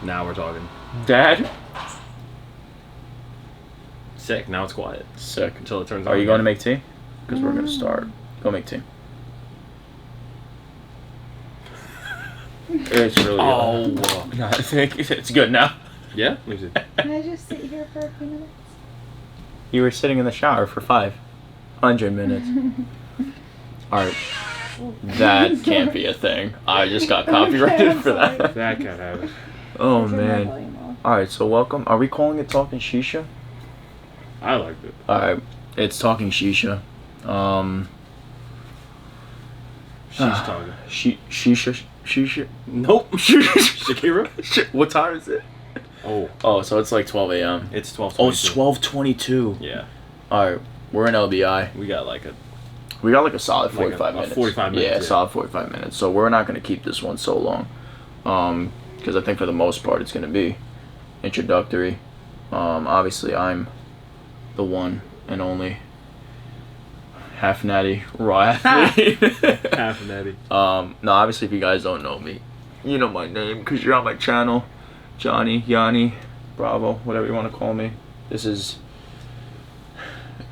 Now we're talking. Dad? Sick. Now it's quiet. Sick. Until it turns on. Are you going to make tea? Because we're going to start. Go make tea. It's really good. No, I think it's good now. Yeah? Let me see. Can I just sit here for a few minutes? You were sitting in the shower for 500 minutes. Alright. That can't be a thing. I just got copyrighted for that. That can't happen. Oh, man. Alright, so welcome. Are we calling it Talkin Shisha? I liked it. Alright, it's Talkin Shisha. She's talking. Shisha? Nope. Shakira? What time is it? Oh, so it's like 12 a.m. It's 12:22. Oh, it's 12:22. Yeah. Alright, we're in LBI. We got like a solid 45 minutes. 45 minutes. Yeah, solid 45 minutes. So we're not going to keep this one so long. Because I think for the most part it's going to be introductory. Obviously I'm the one and only half natty raw athlete. half natty. No, obviously if you guys don't know me, you know my name because you're on my channel. YianniBravo, whatever you want to call me. This is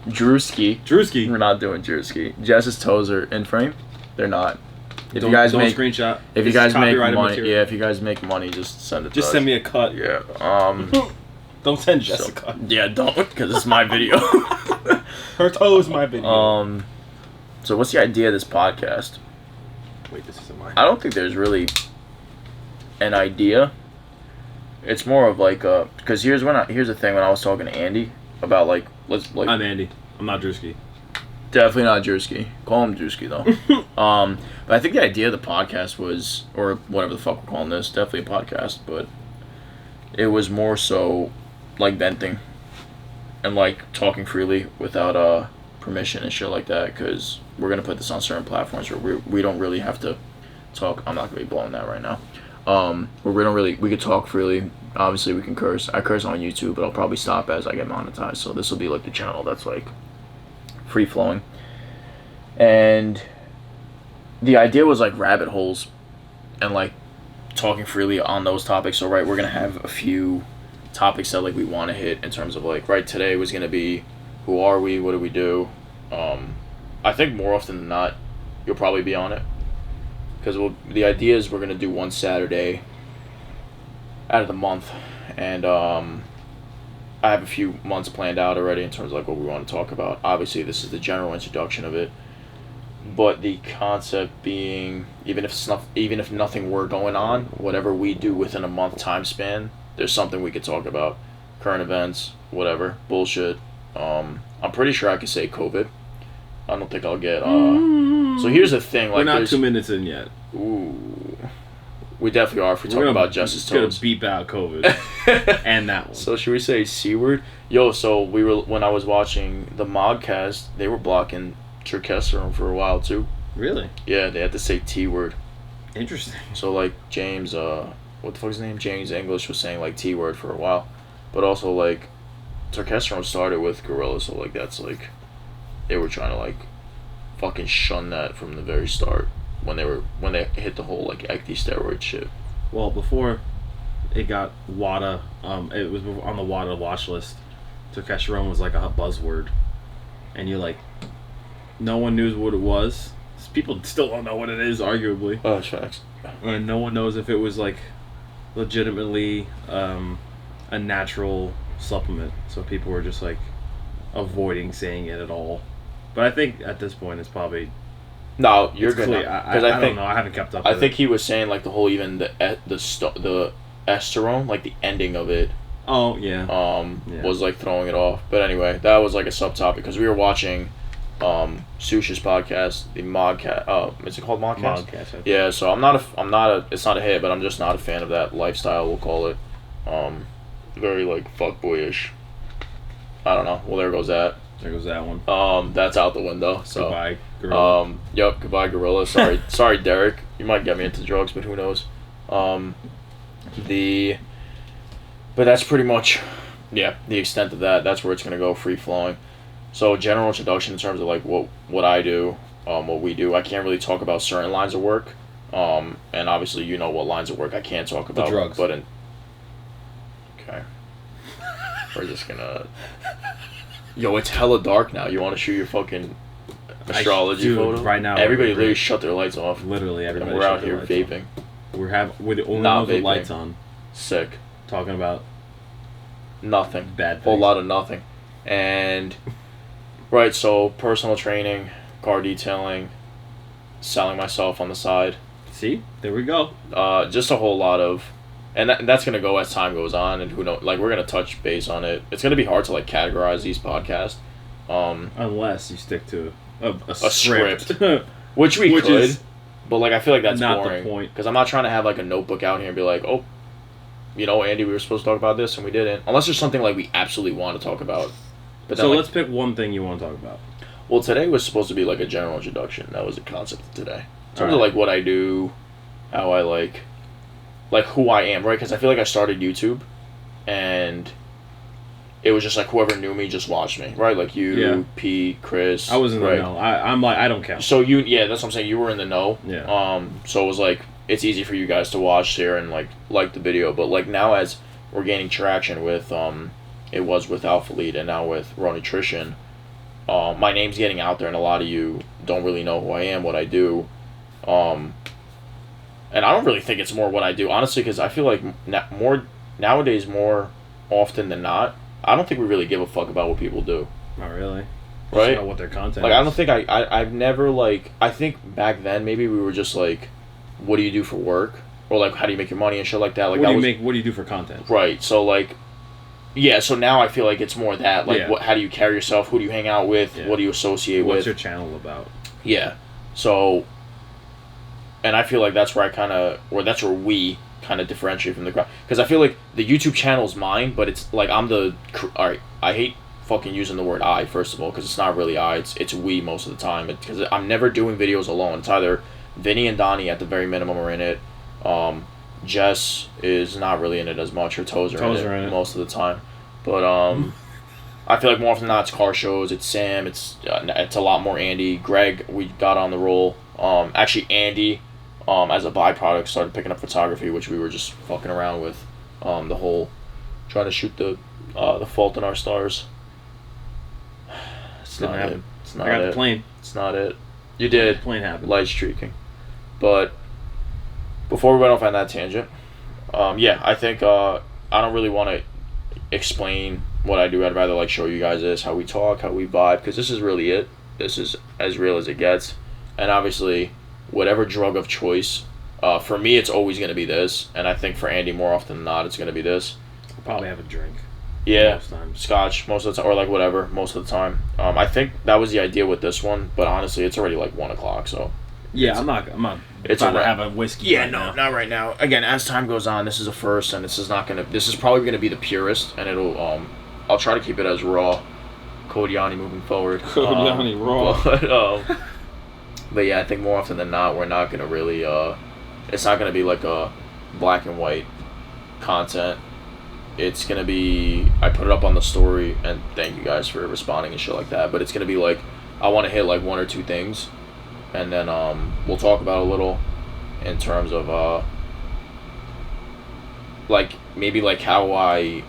Drewski. We're not doing Drewski. Jess's toes are in frame. They're not. If you guys make screenshot. If you guys make money, material. yeah. If you guys make money, just send it. Just send me a cut. Yeah. Don't send Jess a cut. Yeah, don't, because it's my video. Her toe is my video. So what's the idea of this podcast? Wait, this isn't mine. I don't think there's really an idea. It's more of like because here's the thing when I was talking to Andy about like I'm Andy. I'm not Drewski. Definitely not Drewski. Call him Drewski though. But I think the idea of the podcast was, or whatever the fuck we're calling this, definitely a podcast, but it was more so like venting and like talking freely without permission and shit like that, because we're gonna put this on certain platforms where we don't really have to talk. I'm not gonna be blowing that right now. Where we could talk freely. Obviously we can curse. I curse on YouTube, but I'll probably stop as I get monetized. So this will be like the channel that's like free flowing. And the idea was like rabbit holes and like talking freely on those topics. So right, we're gonna have a few topics that like we want to hit in terms of like, right, today was gonna be who are we, what do we do. I think more often than not you'll probably be on it, because the idea is we're going to do one Saturday out of the month, and I have a few months planned out already in terms of like what we want to talk about. Obviously this is the general introduction of it, but the concept being, even if nothing were going on, whatever we do within a month time span, there's something we could talk about. Current events, whatever, bullshit. I'm pretty sure I could say COVID. I don't think I'll get so here's the thing, like, we're not 2 minutes in yet. Ooh, we definitely are if we're talking about Justice Toes. Gonna beep out COVID and that one. So should we say C word? Yo, so when I was watching the Modcast, they were blocking Turkesterone for a while too. Really? Yeah, they had to say T word. Interesting. So like James, what the fuck's his name? James English was saying like T word for a while, but also like Turkesterone started with Gorilla, so like that's like they were trying to like fucking shun that from the very start when they hit the whole like ecti steroid shit. Well, before it got WADA, it was on the WADA watch list. Turkesterone was like a buzzword, and no one knew what it was. People still don't know what it is, arguably. Oh, facts. And no one knows if it was like legitimately a natural supplement. So people were just like avoiding saying it at all. But I think at this point it's probably no. You're good because I don't know. I haven't kept up. I think he was saying like the whole even the esterone, like the ending of it. Oh yeah. Was like throwing it off. But anyway, that was like a subtopic because we were watching Susha's podcast, the Modcast. Is it called Modcast? Modcast. Yeah. So I'm not a. It's not a hit, but I'm just not a fan of that lifestyle. We'll call it. Very like fuckboyish. I don't know. Well, there goes that. There goes that one. That's out the window. So goodbye, Gorilla. Yep. Goodbye, Gorilla. Sorry, sorry, Derek. You might get me into drugs, but who knows? But that's pretty much, yeah, the extent of that. That's where it's gonna go, free flowing. So general introduction in terms of like what I do, what we do. I can't really talk about certain lines of work. And obviously you know what lines of work I can't talk about. The drugs. But Okay. We're just gonna... Yo, it's hella dark now. You want to shoot your fucking astrology dude, photo? right now, Everybody we're literally great. shut their lights off. Literally, And everybody. we're out shut here their lights vaping. on. We're the only Not ones with vaping. lights on. Sick. Talking about Nothing. bad A whole things. lot of nothing. And... Right, so personal training, car detailing, selling myself on the side. See, there we go. Just a whole lot of... And that's going to go as time goes on, and who knows, like, we're going to touch base on it. It's going to be hard to, like, categorize these podcasts. Unless you stick to a script. Which we could, is but, like, I feel like that's not the boring. point. Because I'm not trying to have, like, a notebook out here and be like, oh, you know, Andy, we were supposed to talk about this, and we didn't. Unless there's something, like, we absolutely want to talk about. But then, So like, let's pick one thing you want to talk about. well, today was supposed to be, like, a general introduction. That was the concept of today. In terms of, Alright. like, what I do, how I, like, who I am, right? Because I feel like I started YouTube, and it was just, like, whoever knew me just watched me, right? Like, you, Yeah. P, Chris. I was in the right? know. I'm like, I don't count. So, yeah, that's what I'm saying. You were in the know. Yeah. So it was, like, it's easy for you guys to watch here and, like the video. But, like, now as we're gaining traction with, it was with Alpha Lead and now with Raw Nutrition, my name's getting out there, and a lot of you don't really know who I am, what I do. And I don't really think it's more what I do, honestly, because I feel like nowadays, more often than not, I don't think we really give a fuck about what people do. Not really. Right? Just about what their content Like, is. I don't think I've never, like, I think back then maybe we were just like, what do you do for work? Or, like, how do you make your money and shit like that? Like, What that do you was, what do you do for content? Right, so, like, yeah, so now I feel like it's more that, like, Yeah. how do you carry yourself? Who do you hang out with? Yeah. What do you associate What's with? your channel about? Yeah. So, and I feel like that's where that's where we kind of differentiate from the crowd. Because I feel like the YouTube channel is mine, but it's like alright, I hate fucking using the word I, first of all, because it's not really I, it's we most of the time. Because I'm never doing videos alone. It's either Vinny and Donnie at the very minimum are in it. Jess is not really in it as much. Her toes are in it most of the time. But I feel like more often than not, it's car shows. It's Sam. It's a lot more Andy. Greg, we got on the roll. Actually, Andy, as a byproduct, started picking up photography, which we were just fucking around with. The whole trying to shoot the Fault in Our Stars. It's Didn't not happen. it. It's not I got it. the plane. It's not it. You did. The plane happened. Light streaking. But before we went off on that tangent, yeah, I think I don't really want to explain what I do. I'd rather, like, show you guys this, how we talk, how we vibe, because this is really it. This is as real as it gets. And obviously, whatever drug of choice, for me, it's always going to be this. And I think for Andy, more often than not, it's going to be this. I'll probably have a drink. Yeah, Most times. Scotch most of the time, or, like, whatever, most of the time. I think that was the idea with this one, but honestly, it's already, like, 1 o'clock, so. Yeah, I'm not It's about a to wrap. have a whiskey. Yeah, right no, now. not right now. Again, as time goes on, this is a first, and this is probably gonna be the purest, and it'll, I'll try to keep it as raw. Code Yanni moving forward. Code Yanni raw. But yeah, I think more often than not, we're not gonna really, it's not gonna be like a black and white content. It's gonna be, I put it up on the story, and thank you guys for responding and shit like that, but it's gonna be like, I want to hit like 1 or 2 things, and then we'll talk about a little in terms of like maybe like how I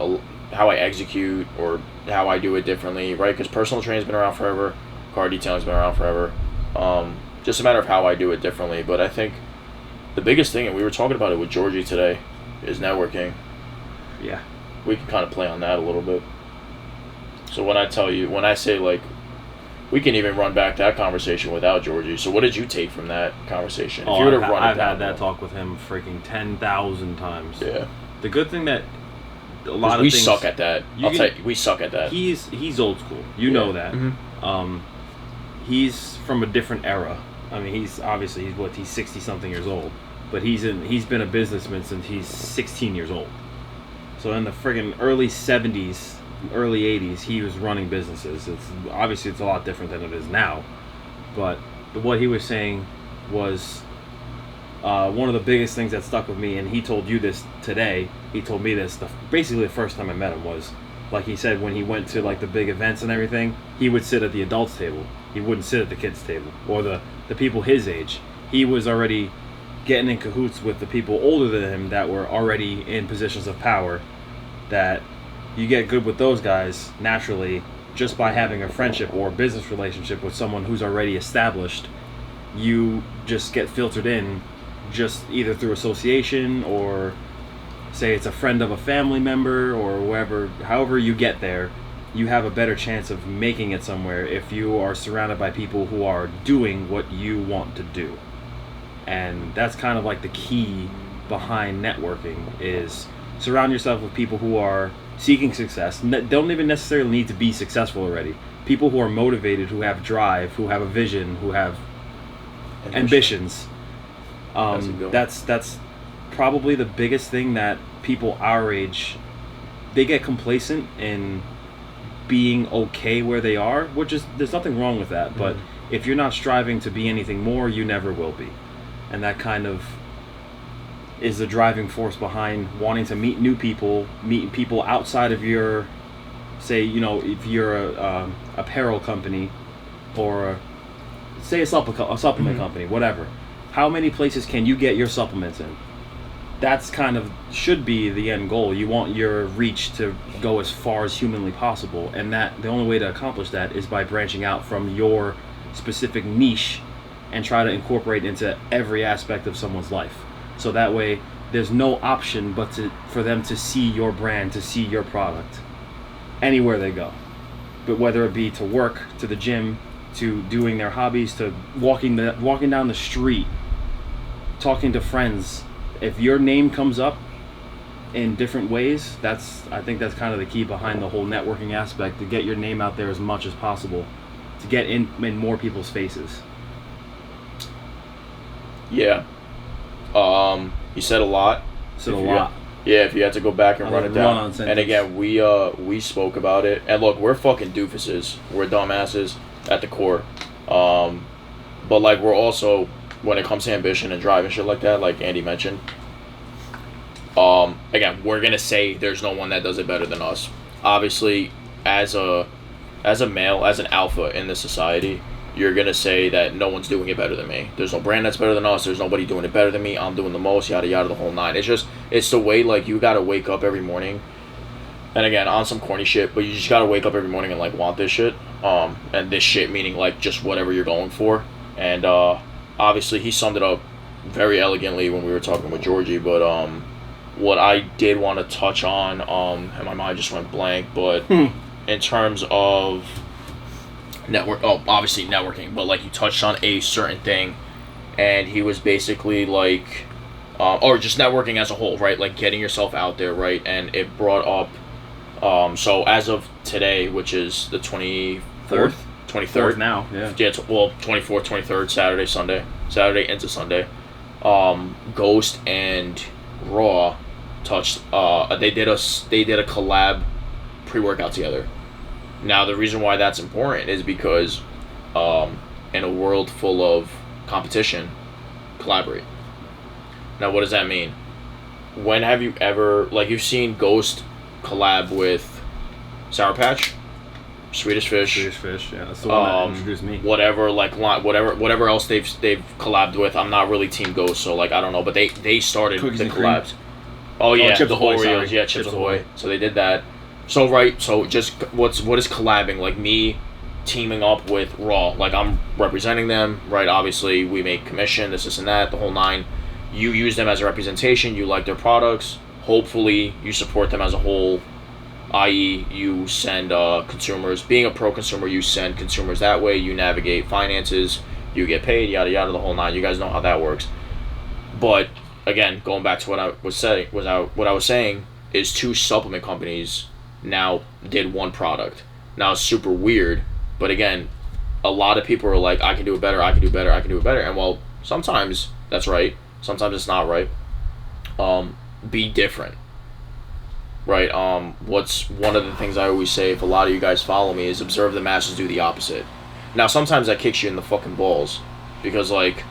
execute or how I do it differently, right? Because personal training's been around forever, car detailing's been around forever. Just a matter of how I do it differently. But I think the biggest thing, and we were talking about it with Georgie today, is networking. Yeah. We can kind of play on that a little bit. So when I say, like, we can even run back that conversation without Georgie. So what did you take from that conversation? Oh, If you were to run it I've down, had that talk with him freaking 10,000 times. Yeah. The good thing that a lot of we things, suck at that. you We suck at that. He's old school. You know that. Mm-hmm. He's from a different era. I mean, he's 60 something years old, but he's been a businessman since he's 16 years old. So in the friggin' early 70s, early 80s, he was running businesses. It's a lot different than it is now, but what he was saying was one of the biggest things that stuck with me, and he told you this today. He told me this basically the first time I met him was, like he said, when he went to like the big events and everything, he would sit at the adults table. He wouldn't sit at the kids table or the people his age. He was already getting in cahoots with the people older than him that were already in positions of power, that you get good with those guys naturally just by having a friendship or business relationship with someone who's already established. You just get filtered in just either through association, or say it's a friend of a family member, or wherever, however you get there, you have a better chance of making it somewhere if you are surrounded by people who are doing what you want to do. And that's kind of like the key behind networking, is surround yourself with people who are seeking success. Don't even necessarily need to be successful already. People who are motivated, who have drive, who have a vision, who have ambitions. That's probably the biggest thing that people our age, they get complacent in being okay where they are, which is, there's nothing wrong with that, but if you're not striving to be anything more, you never will be. And that kind of is the driving force behind wanting to meet new people, meeting people outside of your, say, you know, if you're a apparel company, or say a supplement company, whatever. How many places can you get your supplements in? That's kind of should be the end goal. You want your reach to go as far as humanly possible, and that the only way to accomplish that is by branching out from your specific niche and try to incorporate into every aspect of someone's life. So that way there's no option but for them to see your brand, to see your product anywhere they go. But whether it be to work, to the gym, to doing their hobbies, to walking down the street, talking to friends, if your name comes up in different ways, I think that's kind of the key behind the whole networking aspect, to get your name out there as much as possible, to get in more people's faces. Yeah. You said a lot. Yeah, if you had to go back and run it down. And again, we spoke about it. And look, we're fucking doofuses. We're dumbasses at the core. But like, we're also, when it comes to ambition and drive and shit like that, like Andy mentioned, again, we're gonna say there's no one that does it better than us. Obviously, as a male, as an alpha in this society, you're gonna say that no one's doing it better than me. There's no brand that's better than us. There's nobody doing it better than me. I'm doing the most, yada yada, the whole nine. It's the way, like, you gotta wake up every morning. And again, on some corny shit, but you just gotta wake up every morning and like want this shit. And this shit meaning like just whatever you're going for. And obviously he summed it up very elegantly when we were talking with Georgie. But what I did want to touch on, and my mind just went blank, but in terms of obviously networking, but like you touched on a certain thing, and he was basically like, or just networking as a whole, right? Like getting yourself out there, right? And it brought up, so as of today, which is the 23rd now, yeah. 24th, 23rd, Saturday into Sunday, Ghost and Raw touched, they did a collab pre-workout together. Now, the reason why that's important is because in a world full of competition, collaborate. Now, what does that mean? When have you ever, like, you've seen Ghost collab with Sour Patch, Swedish Fish, yeah, that's the one that introduced me. Whatever else they've collabed with. I'm not really Team Ghost, so like I don't know, but they started Cookies the and collabs. Cream. Oh yeah, Chips the Ahoy, Oreos, sorry. yeah, Chips Ahoy. So they did that. So just what is collabing? Like me teaming up with Raw, like I'm representing them, right? Obviously we make commission, this and that, the whole nine. You use them as a representation, you like their products, hopefully you support them as a whole, i.e. you send consumers, being a pro consumer, you send consumers that way, you navigate finances, you get paid, yada yada, the whole nine. You guys know how that works. But again, going back to what I was saying is two supplement companies now did one product. Now it's super weird, but again, a lot of people are like, I can do it better, and well, sometimes that's right, sometimes it's not right. Be different, right? What's one of the things I always say, if a lot of you guys follow me, is observe the masses, do the opposite. Now sometimes that kicks you in the fucking balls, because like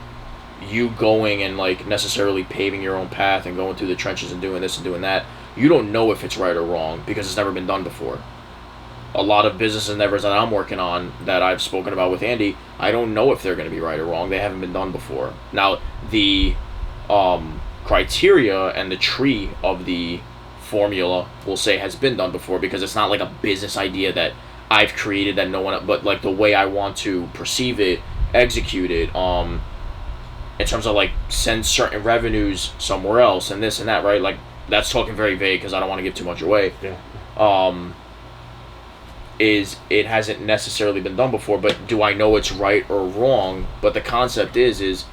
you going and like necessarily paving your own path and going through the trenches and doing this and doing that, you don't know if it's right or wrong because it's never been done before. A lot of business endeavors that I'm working on that I've spoken about with Andy, I don't know if they're going to be right or wrong. They haven't been done before. Now, the criteria and the tree of the formula, we'll say, has been done before, because it's not like a business idea that I've created that no one, but like the way I want to perceive it, execute it, in terms of like send certain revenues somewhere else and this and that, right? Like that's talking very vague because I don't want to give too much away. Yeah. Is it hasn't necessarily been done before, but do I know it's right or wrong? But the concept is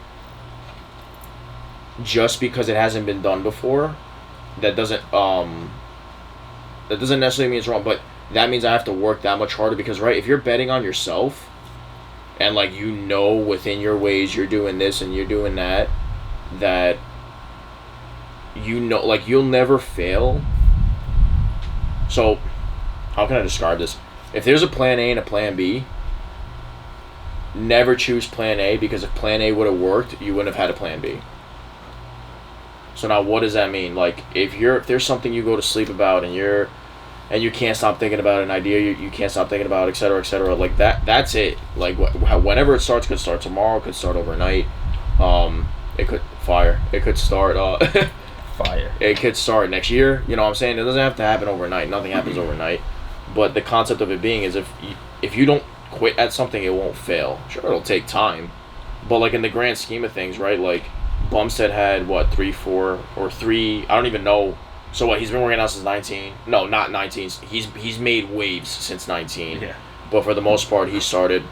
just because it hasn't been done before, that doesn't necessarily mean it's wrong, but that means I have to work that much harder, because right, if you're betting on yourself and like you know within your ways you're doing this and you're doing that, that you know, like you'll never fail. So how can I describe this? If there's a plan A and a plan B, never choose plan A, because if plan A would have worked, you wouldn't have had a plan B. So now what does that mean? Like if there's something you go to sleep about and you can't stop thinking about an idea, you can't stop thinking about, etc., like that's it. Like whenever it starts, could start tomorrow, could start overnight. It could start Fire. It could start next year. You know what I'm saying? It doesn't have to happen overnight. Nothing happens overnight. But the concept of it being is if you don't quit at something, it won't fail. Sure, it'll take time, but like in the grand scheme of things, right? Like Bumstead had what 3, 4, or 3. I don't even know. So what? He's been working out since 19. No, not 19. He's made waves since 19. Yeah. But for the most part, he started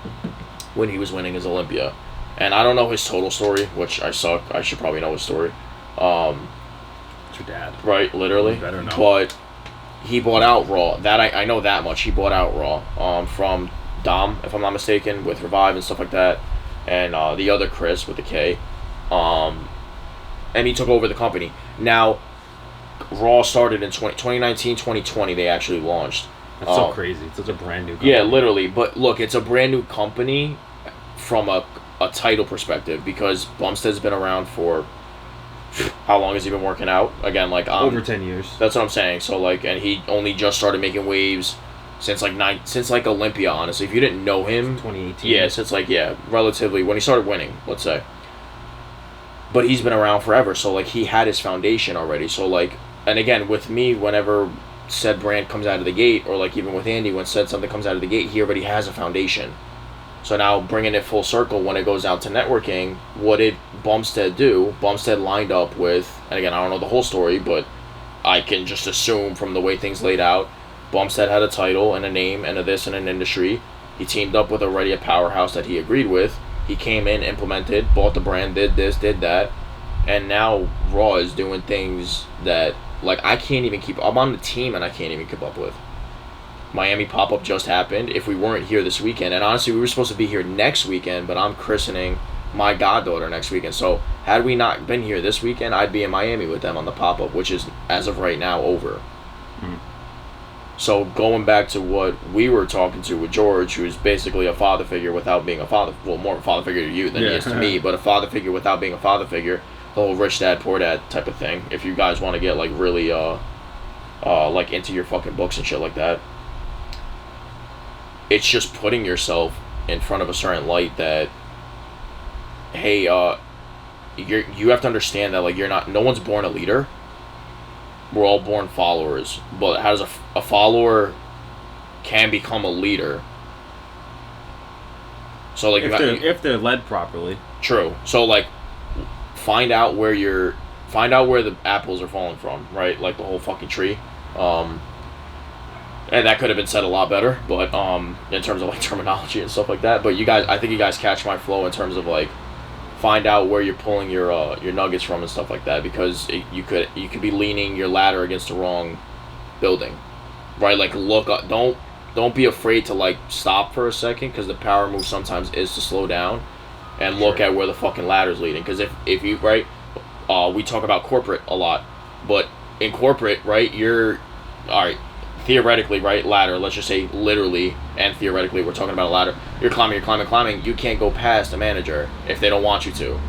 when he was winning his Olympia, and I don't know his total story, which I suck. I should probably know his story. It's your dad. Right, literally. You better know. But he bought out Raw. That I know that much. He bought out Raw. From Dom, if I'm not mistaken, with Revive and stuff like that, and the other Chris with the K. And he took over the company. Now, Raw started in 2019, 2020. They actually launched. That's so crazy. It's such a brand new company. Yeah, literally. But look, it's a brand new company from a title perspective, because Bumstead's been around for how long has he been working out? Again, like over 10 years. That's what I'm saying. So like, and he only just started making waves since like Olympia. Honestly, if you didn't know him, 2018. yeah, since relatively when he started winning, let's say. But he's been around forever, so like he had his foundation already. So like, and again with me, whenever said brand comes out of the gate, or like even with Andy, when said something comes out of the gate, he already has a foundation. So now bringing it full circle, when it goes out to networking, what did Bumstead do? Bumstead lined up with, and again I don't know the whole story, but I can just assume from the way things laid out, Bumstead had a title and a name and a this and an industry. He teamed up with already a powerhouse that he agreed with. He came in, implemented, bought the brand, did this, did that, and now Raw is doing things that like I can't even keep. I'm on the team and I can't even keep up with. Miami pop-up just happened. If we weren't here this weekend, and honestly we were supposed to be here next weekend, but I'm christening my goddaughter next weekend. So had we not been here this weekend, I'd be in Miami with them on the pop-up, which is as of right now over. So going back to what we were talking to with George, who's basically a father figure without being a father, well, more of a father figure to you than he is to me, but a father figure without being a father figure, the whole rich dad, poor dad type of thing. If you guys want to get like really like into your fucking books and shit like that, it's just putting yourself in front of a certain light that, hey, you have to understand that like no one's born a leader. We're all born followers, but how does a follower can become a leader? So like if they're led properly. True. So like find out where the apples are falling from, right? Like the whole fucking tree. And that could have been said a lot better, but in terms of like terminology and stuff like that. But I think you guys catch my flow in terms of like find out where you're pulling your nuggets from and stuff like that, because you could be leaning your ladder against the wrong building, right? Like look up, don't be afraid to like stop for a second, because the power move sometimes is to slow down and look at where the fucking ladder's leading. Because if you right, we talk about corporate a lot, but in corporate, right, you're all right. Theoretically, right, ladder, let's just say literally and theoretically we're talking about a ladder. You're climbing, you can't go past a manager if they don't want you to.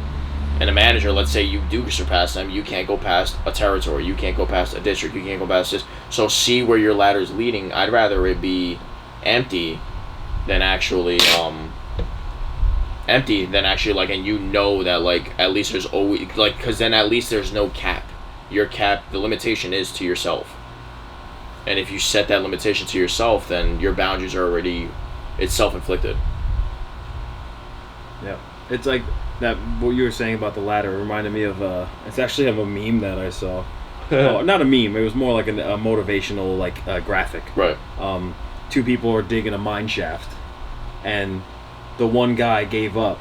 And a manager, let's say you do surpass them, you can't go past a territory, you can't go past a district, you can't go past this. So see where your ladder's leading. I'd rather it be empty than actually like, and you know that like at least there's always like, because then at least there's no cap. Your cap, the limitation is to yourself. And if you set that limitation to yourself, then your boundaries are already, it's self-inflicted. Yeah, it's like that. What you were saying about the ladder reminded me of it's actually of a meme that I saw. Oh, not a meme. It was more like a motivational graphic. Right. Two people are digging a mine shaft, and the one guy gave up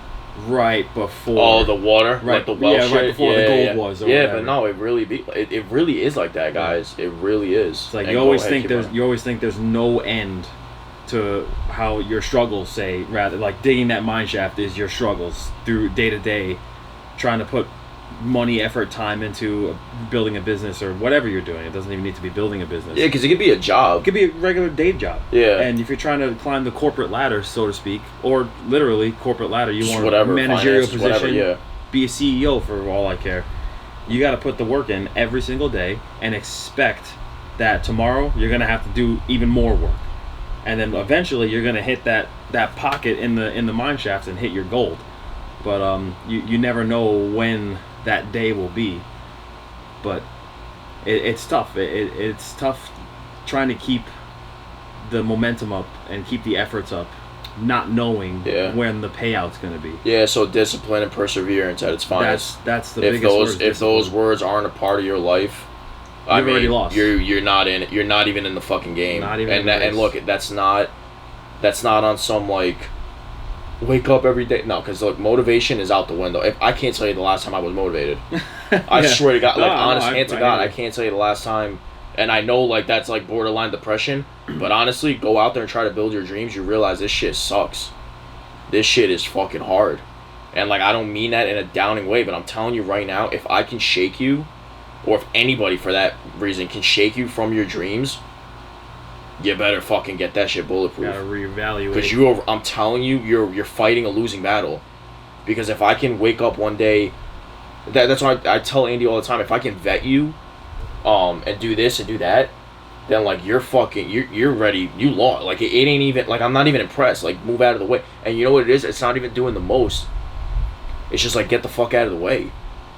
right before. Oh, the water, right? Like the well shit. Right before the gold was. Or whatever. But no, it really is like that, guys. It really is. It's like you always think there's no end to how your struggles, say, rather, like digging that mine shaft is your struggles through day to day, trying to put money, effort, time into building a business or whatever you're doing. It doesn't even need to be building a business. Yeah, because it could be a job. It could be a regular day job. Yeah. And if you're trying to climb the corporate ladder, so to speak, or literally corporate ladder, you want whatever, a managerial finances, position, whatever, be a CEO for all I care. You got to put the work in every single day and expect that tomorrow you're going to have to do even more work. And then eventually you're going to hit that pocket in the mine shaft and hit your gold. But you never know when that day will be. But it's tough. It's tough trying to keep the momentum up and keep the efforts up, not knowing when the payout's going to be. Yeah, so discipline and perseverance at its finest. That's the biggest word. If those words aren't a part of your life, You've already lost. You're not in. You're not even in the fucking game. Not even. And look, that's not on some like wake up every day. No, because look, motivation is out the window. If I can't tell you the last time I was motivated, I swear to God, hand to God, I can't tell you the last time. And I know like that's like borderline depression, but honestly, go out there and try to build your dreams. You realize this shit sucks. This shit is fucking hard, and like I don't mean that in a downing way, but I'm telling you right now, if I can shake you, or if anybody for that reason can shake you from your dreams, you better fucking get that shit bulletproof. Gotta reevaluate. Because I'm telling you, you're fighting a losing battle. Because if I can wake up one day, that's why I tell Andy all the time, if I can vet you, and do this and do that, then like you're ready. You lost. Like it ain't even like I'm not even impressed. Like move out of the way. And you know what it is? It's not even doing the most. It's just like get the fuck out of the way.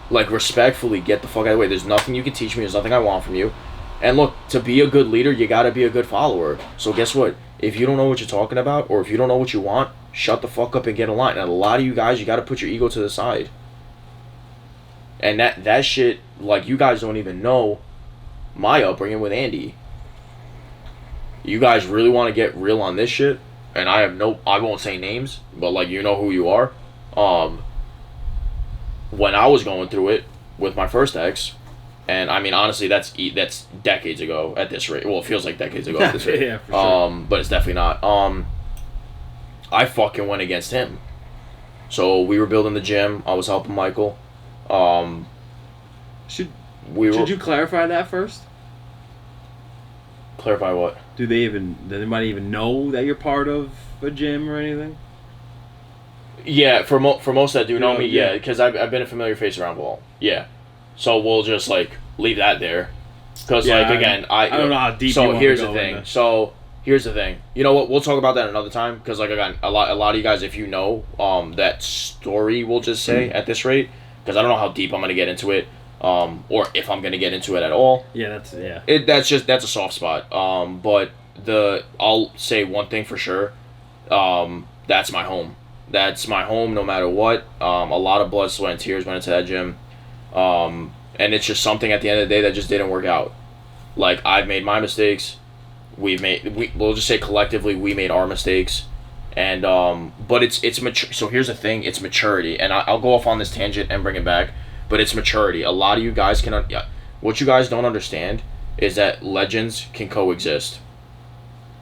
Like respectfully get the fuck out of the way. There's nothing you can teach me. There's nothing I want from you. And look, to be a good leader, you gotta be a good follower. So guess what? If you don't know what you're talking about, or if you don't know what you want, shut the fuck up and get in line. And a lot of you guys, you gotta put your ego to the side. And that shit, like you guys don't even know my upbringing with Andy. You guys really want to get real on this shit, and I won't say names, but like you know who you are. When I was going through it with my first ex, and I mean honestly that's decades ago at this rate. Well, it feels like decades ago at this rate. Yeah, for sure. But it's definitely not. I fucking went against him. So we were building the gym. I was helping Michael. Should you clarify that first? Clarify what? Does anybody even know that you're part of a gym or anything? Yeah, for most that do know me, yeah. because I've been a familiar face around Wall. Yeah. So we'll just like leave that there. Because I don't know how deep. So you want here's to the go thing. So here's the thing. You know what? We'll talk about that another time. Because like again, a lot of you guys, if you know that story, we'll just say at this rate. Because I don't know how deep I'm gonna get into it. Or if I'm gonna get into it at all. Yeah, that's a soft spot. But I'll say one thing for sure. That's my home. That's my home no matter what. A lot of blood, sweat, and tears went into that gym. And it's just something at the end of the day that just didn't work out. Like I've made my mistakes. We'll just say collectively we made our mistakes. And but it's mature. So here's the thing. It's maturity. And I'll go off on this tangent and bring it back. But it's maturity. A lot of you guys what you guys don't understand is that legends can coexist.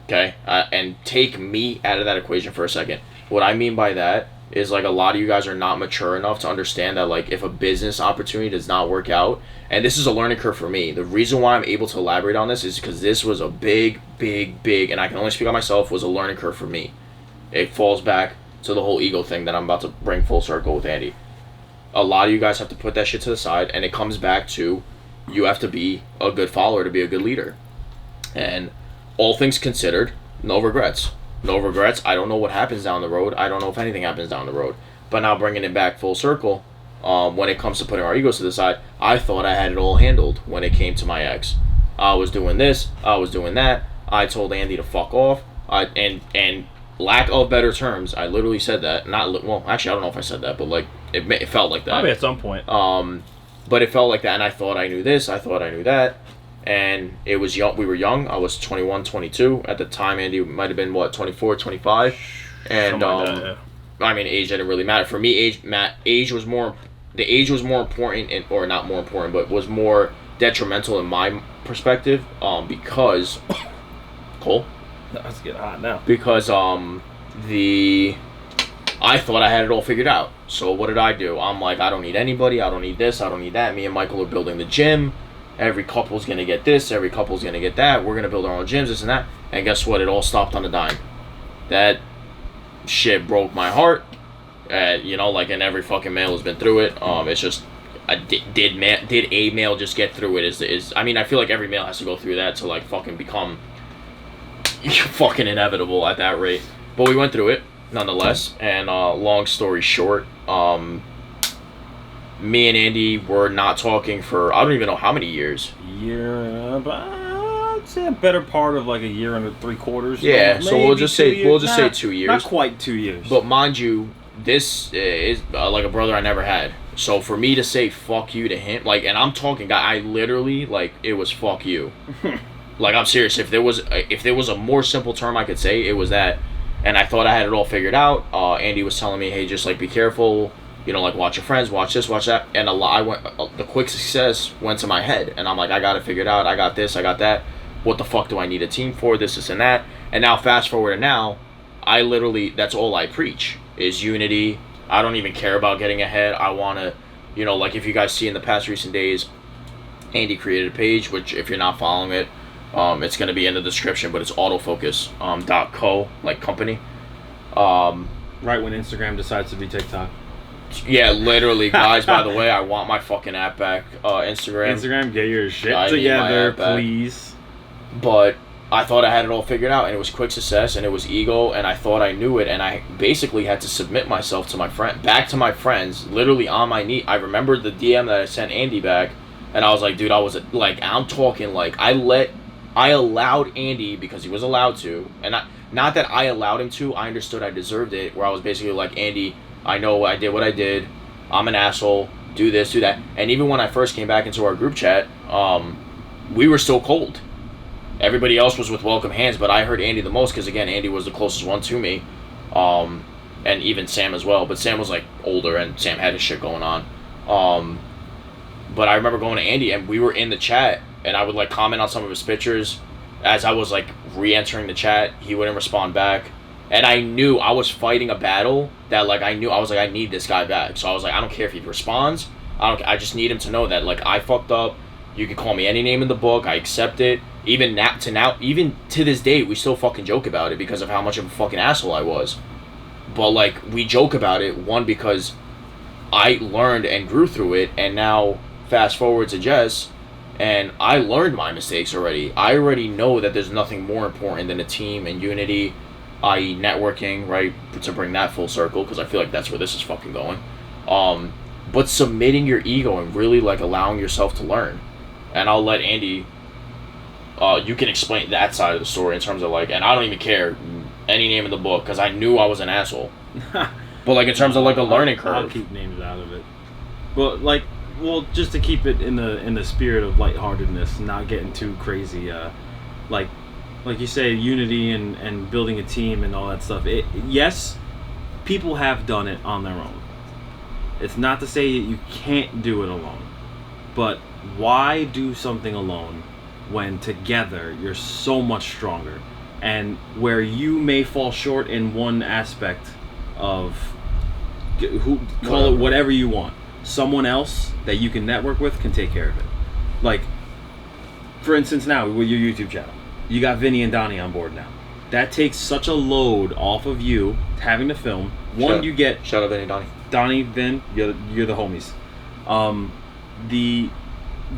Okay? And take me out of that equation for a second. What I mean by that is like a lot of you guys are not mature enough to understand that like if a business opportunity does not work out, and this is a learning curve for me. The reason why I'm able to elaborate on this is because this was a big, and I can only speak on myself, was a learning curve for me. It falls back to the whole ego thing that I'm about to bring full circle with Andy. A lot of you guys have to put that shit to the side, and it comes back to you have to be a good follower to be a good leader. And all things considered, no regrets. No regrets. I don't know what happens down the road. I don't know if anything happens down the road. But now bringing it back full circle, when it comes to putting our egos to the side, I thought I had it all handled when it came to my ex. I was doing this, I was doing that. I told Andy to fuck off. And lack of better terms, I literally said that. Well, actually, I don't know if I said that, but like it felt like that. Probably at some point. But it felt like that, and I thought I knew this, I thought I knew that, and it was young. We were young. I was 21, 22 at the time. Andy might have been 24, 25, and like that, yeah. I mean, age didn't really matter for me. Age was more. The age was more important, or not more important, but was more detrimental in my perspective. Because Cole. Let's get hot now. Because I thought I had it all figured out. So what did I do? I'm like, I don't need anybody. I don't need this. I don't need that. Me and Michael are building the gym. Every couple's going to get this. Every couple's going to get that. We're going to build our own gyms, this and that. And guess what? It all stopped on a dime. Shit broke my heart. You know, like, and every fucking male has been through it. It's just, did a male just get through it? I mean, I feel like every male has to go through that to, like, fucking become fucking inevitable at that rate. But we went through it nonetheless, and long story short, me and Andy were not talking for I don't even know how many years. I'd say a better part of like a year and 3/4. Yeah, so we'll just say 2 years. Not quite 2 years. But mind you, this is like a brother I never had. So for me to say fuck you to him, like, and I'm talking, I literally, like, it was fuck you. Like, I'm serious. If there was a more simple term I could say, it was that. And I thought I had it all figured out. Andy was telling me, hey, just, like, be careful. You know, like, watch your friends, watch this, watch that. And the quick success went to my head. And I'm like, I got it figured out. I got this, I got that. What the fuck do I need a team for? This, and that. And now, fast forward to now, I literally, that's all I preach, is unity. I don't even care about getting ahead. I want to, you know, like, if you guys see in the past recent days, Andy created a page, which, if you're not following it, it's going to be in the description, but it's autofocus.co, like company. Right when Instagram decides to be TikTok. Yeah, literally, guys, by the way, I want my fucking app back. Instagram, get your shit together, please. But I thought I had it all figured out, and it was quick success, and it was ego, and I thought I knew it, and I basically had to submit myself to back to my friends, literally on my knee. I remembered the DM that I sent Andy back, and I was like, dude, I'm talking like, I allowed Andy, because he was allowed to, and not that I allowed him to, I understood I deserved it, where I was basically like, Andy, I know I did what I did, I'm an asshole, do this, do that. And even when I first came back into our group chat, we were still cold. Everybody else was with welcome hands, but I heard Andy the most, because again, Andy was the closest one to me, and even Sam as well, but Sam was like older, and Sam had his shit going on. But I remember going to Andy, and we were in the chat, and I would like comment on some of his pictures. As I was like re-entering the chat, he wouldn't respond back, and I knew I was fighting a battle that like I was like, I need this guy back. So I was like, I don't care if he responds. I just need him to know that like I fucked up. You can call me any name in the book. I accept it. Even to this day, we still fucking joke about it because of how much of a fucking asshole I was. But like we joke about it, one, because I learned and grew through it, and now fast forward to Jess. And I learned my mistakes already. I already know that there's nothing more important than a team and unity, i.e. networking, right? To bring that full circle, because I feel like that's where this is fucking going. But submitting your ego and really like allowing yourself to learn. And I'll let Andy, you can explain that side of the story in terms of like, and I don't even care any name in the book, because I knew I was an asshole. But like in terms of like a learning curve. I'll keep names out of it. Well, just to keep it in the spirit of lightheartedness, not getting too crazy, like you say, unity and building a team and all that stuff. Yes, people have done it on their own. It's not to say that you can't do it alone, but why do something alone when together you're so much stronger? And where you may fall short in one aspect of, call it whatever you want, someone else that you can network with can take care of it. Like, for instance, now with your YouTube channel, you got Vinny and Donnie on board now. That takes such a load off of you having to film. You get shout out Vinny and Donnie, Vin, you're the homies.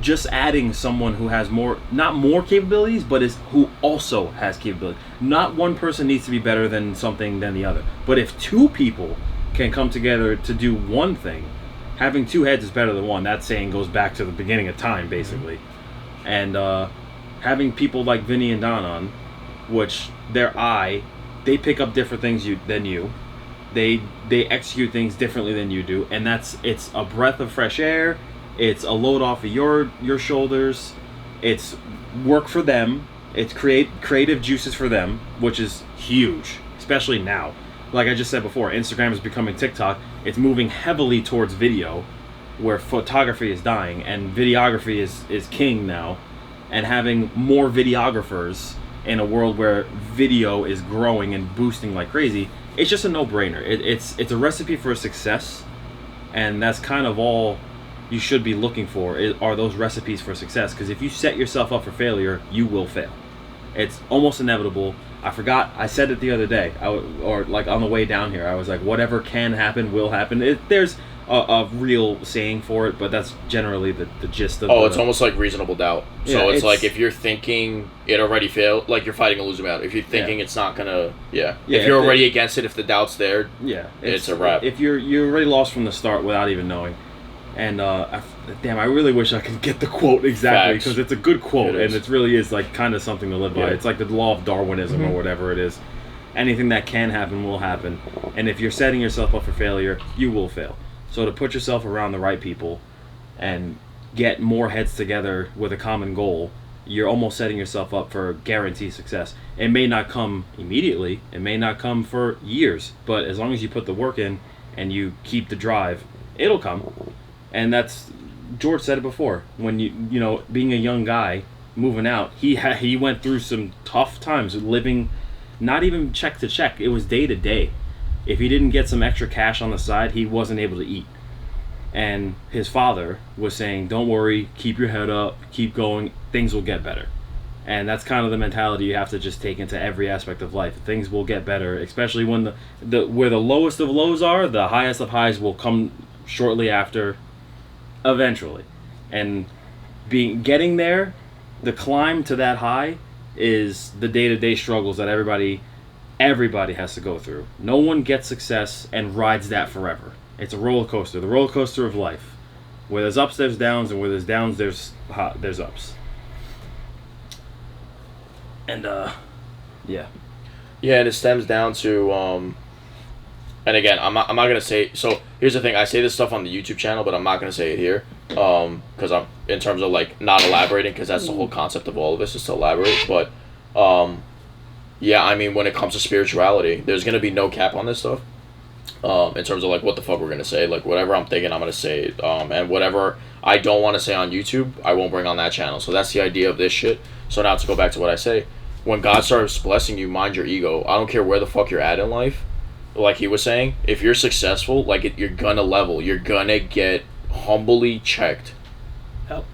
Just adding someone who has not more capabilities, but who also has capabilities. Not one person needs to be better than something than the other. But if two people can come together to do one thing, having two heads is better than one. That saying goes back to the beginning of time, basically. And having people like Vinny and Don on, which they pick up different things than you. They execute things differently than you do, and it's a breath of fresh air. It's a load off of your shoulders. It's work for them. It's creative juices for them, which is huge, especially now. Like I just said before, Instagram is becoming TikTok. It's moving heavily towards video, where photography is dying and videography is king now. And having more videographers in a world where video is growing and boosting like crazy, it's just a no-brainer. It's a recipe for success, and that's kind of all you should be looking for are those recipes for success. Because if you set yourself up for failure, you will fail. It's almost inevitable. I forgot, I said it the other day, or like on the way down here, I was like, whatever can happen will happen. There's a real saying for it, but that's generally the gist of it's almost like reasonable doubt. So it's like if you're thinking it already failed, like you're fighting a losing battle. If you're thinking it's not gonna, if you're already against it, if the doubt's there, it's a wrap. If you're already lost from the start without even knowing. And I really wish I could get the quote exactly, because it's a good quote, and it really is like kind of something to live by. It's like the law of Darwinism or whatever it is. Anything that can happen will happen, and if you're setting yourself up for failure, you will fail. So to put yourself around the right people and get more heads together with a common goal, you're almost setting yourself up for guaranteed success. It may not come immediately, it may not come for years, but as long as you put the work in and you keep the drive, it'll come. And that's, George said it before, when you know, being a young guy moving out, he went through some tough times living not even check to check, it was day to day. If he didn't get some extra cash on the side, he wasn't able to eat. And his father was saying, don't worry, keep your head up, keep going, things will get better. And that's kind of the mentality you have to just take into every aspect of life. Things will get better, especially when where the lowest of lows are, the highest of highs will come shortly after, eventually. And getting there, the climb to that high is the day-to-day struggles that everybody has to go through. No one gets success and rides that forever. It's a roller coaster, the roller coaster of life. Where there's ups, there's downs, and where there's downs, there's ups. And yeah, and it stems down to and again, I'm not gonna say. So here's the thing: I say this stuff on the YouTube channel, but I'm not gonna say it here, because I'm in terms of like not elaborating, because that's the whole concept of all of this, is to elaborate. But yeah, I mean, when it comes to spirituality, there's gonna be no cap on this stuff. In terms of like what the fuck we're gonna say, like whatever I'm thinking, I'm gonna say it. And whatever I don't want to say on YouTube, I won't bring on that channel. So that's the idea of this shit. So now to go back to what I say, when God starts blessing you, mind your ego. I don't care where the fuck you're at in life. Like he was saying, if you're successful, you're gonna level. You're gonna get humbly checked. Help.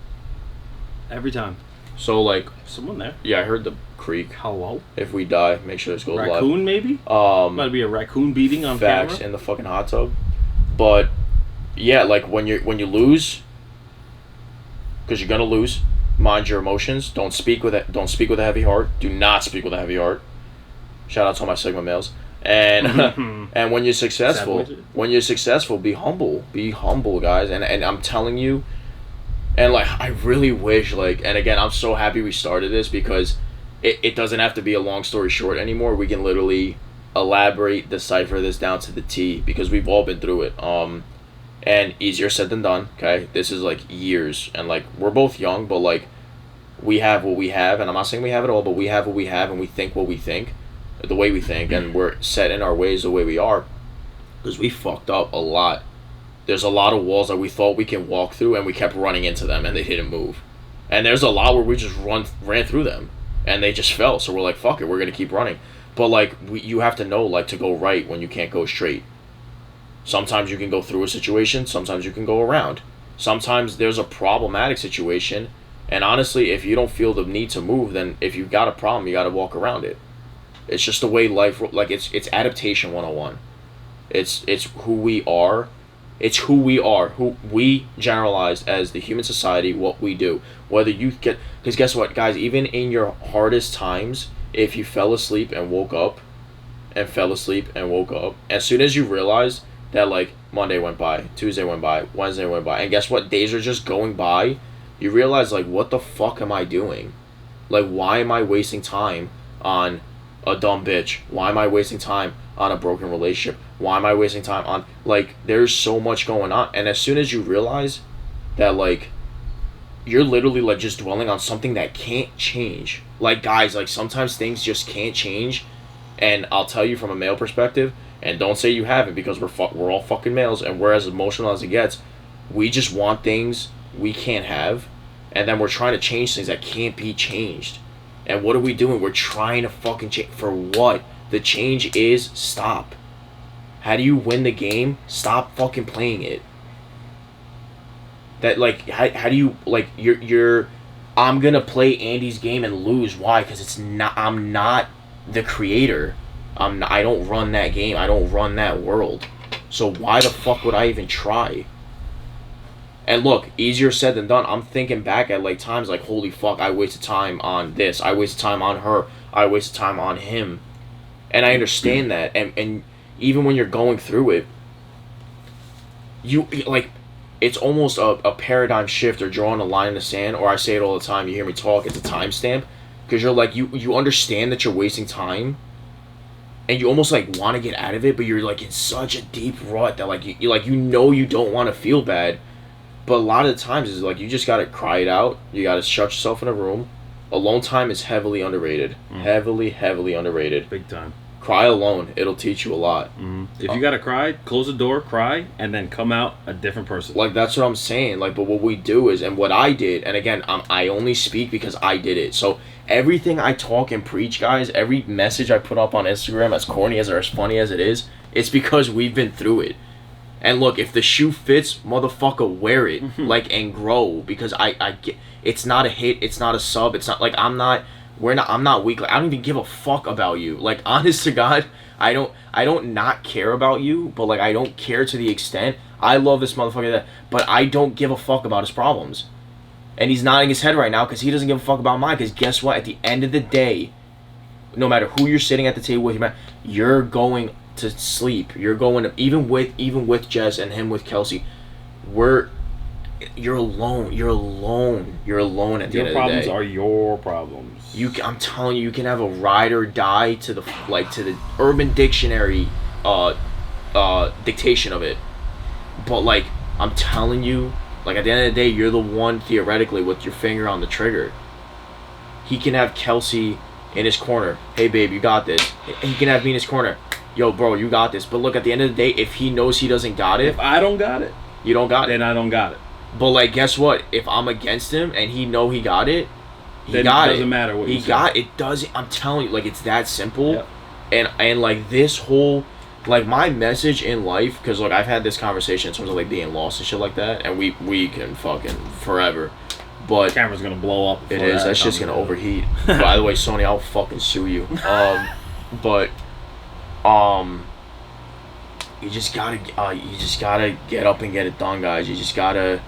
Every time. So like someone there. Yeah, I heard the creek. Hello. If we die, make sure this goes live. Raccoon maybe. Might be a raccoon beating on facts camera. In the fucking hot tub. But yeah, like when you lose, because you're gonna lose. Mind your emotions. Don't speak with a heavy heart. Do not speak with a heavy heart. Shout out to all my Sigma males. And and when you're successful, be humble. Be humble, guys. And I'm telling you, and like I really wish, like, and again, I'm so happy we started this, because it doesn't have to be a long story short anymore. We can literally elaborate, decipher this down to the T, because we've all been through it. And easier said than done, okay? This is like years, and like we're both young, but like we have what we have, and I'm not saying we have it all, but we have what we have, and we think what we think, the way we think, and we're set in our ways the way we are, because we fucked up a lot. There's a lot of walls that we thought we can walk through, and we kept running into them, and they didn't move. And there's a lot where we just ran through them, and they just fell, so we're like, fuck it, we're gonna keep running. But like you have to know, like, to go right when you can't go straight. Sometimes you can go through a situation, sometimes you can go around. Sometimes there's a problematic situation, and honestly, if you don't feel the need to move, then if you've got a problem, you gotta walk around it. It's just the way life, like, it's adaptation 101. It's who we are. It's who we generalized as the human society, what we do. Whether you get, because guess what, guys, even in your hardest times, if you fell asleep and woke up, as soon as you realize that, like, Monday went by, Tuesday went by, Wednesday went by, and guess what, days are just going by, you realize, like, what the fuck am I doing? Like, why am I wasting time on a dumb bitch? Why am I wasting time on a broken relationship? Why am I wasting time on, like, there's so much going on. And as soon as you realize that, like, you're literally, like, just dwelling on something that can't change. Like, guys, like, sometimes things just can't change. And I'll tell you from a male perspective, and don't say you haven't, because we're all fucking males, and we're as emotional as it gets. We just want things we can't have, and then we're trying to change things that can't be changed. And what are we doing? We're trying to fucking change. For what? The change is stop. How do you win the game? Stop fucking playing it. That, like, how do you, like, you're I'm gonna play Andy's game and lose. Why? Because it's not, I'm not the creator. I don't run that game. I don't run that world. So why the fuck would I even try? And look, easier said than done. I'm thinking back at, like, times like, holy fuck, I wasted time on this. I wasted time on her. I wasted time on him. And I understand that. And even when you're going through it, you, like, it's almost a paradigm shift or drawing a line in the sand, or I say it all the time, you hear me talk, it's a timestamp. Because you're like, you understand that you're wasting time, and you almost, like, want to get out of it, but you're, like, in such a deep rut that, like, you know you don't want to feel bad. But a lot of the times is, like, you just gotta cry it out. You gotta shut yourself in a room. Alone time is heavily underrated. Heavily underrated. Big time. Cry alone. It'll teach you a lot. If you gotta cry, close the door, cry, and then come out a different person. Like, that's what I'm saying. Like, but what we do is, and what I did, and again, I only speak because I did it. So everything I talk and preach, guys, every message I put up on Instagram, as corny as or as funny as it is, it's because we've been through it. And look, if the shoe fits, motherfucker, wear it, like, and grow. Because I get, it's not a hit, it's not a sub, it's not, like, I'm not weak. Like, I don't even give a fuck about you. Like, honest to God, I don't not care about you, but, like, I don't care to the extent, I love this motherfucker, but I don't give a fuck about his problems. And he's nodding his head right now because he doesn't give a fuck about mine. Because guess what? At the end of the day, no matter who you're sitting at the table with, you're going to sleep. You're going to, even with Jess and him with Kelsey, you're alone. You're alone at the end of the day. Your problems are your problems. I'm telling you, you can have a ride or die to the Urban Dictionary dictation of it. But, like, I'm telling you, like, at the end of the day, you're the one, theoretically, with your finger on the trigger. He can have Kelsey in his corner. Hey, babe, you got this. He can have me in his corner. Yo, bro, you got this. But look, at the end of the day, if he knows he doesn't got it... If I don't got it... You don't got it. Then I don't got it. But, like, guess what? If I'm against him and he know he got it, then it doesn't matter what you say. He got it. Doesn't... I'm telling you, like, it's that simple. Yep. And, like, this whole... Like, my message in life... Because, look, I've had this conversation in terms of, like, being lost and shit like that. And we can fucking forever. But... The camera's gonna blow up. It is. That's just gonna overheat. By the way, Sony, I'll fucking sue you. But... You just gotta get up and get it done, guys. You just gotta,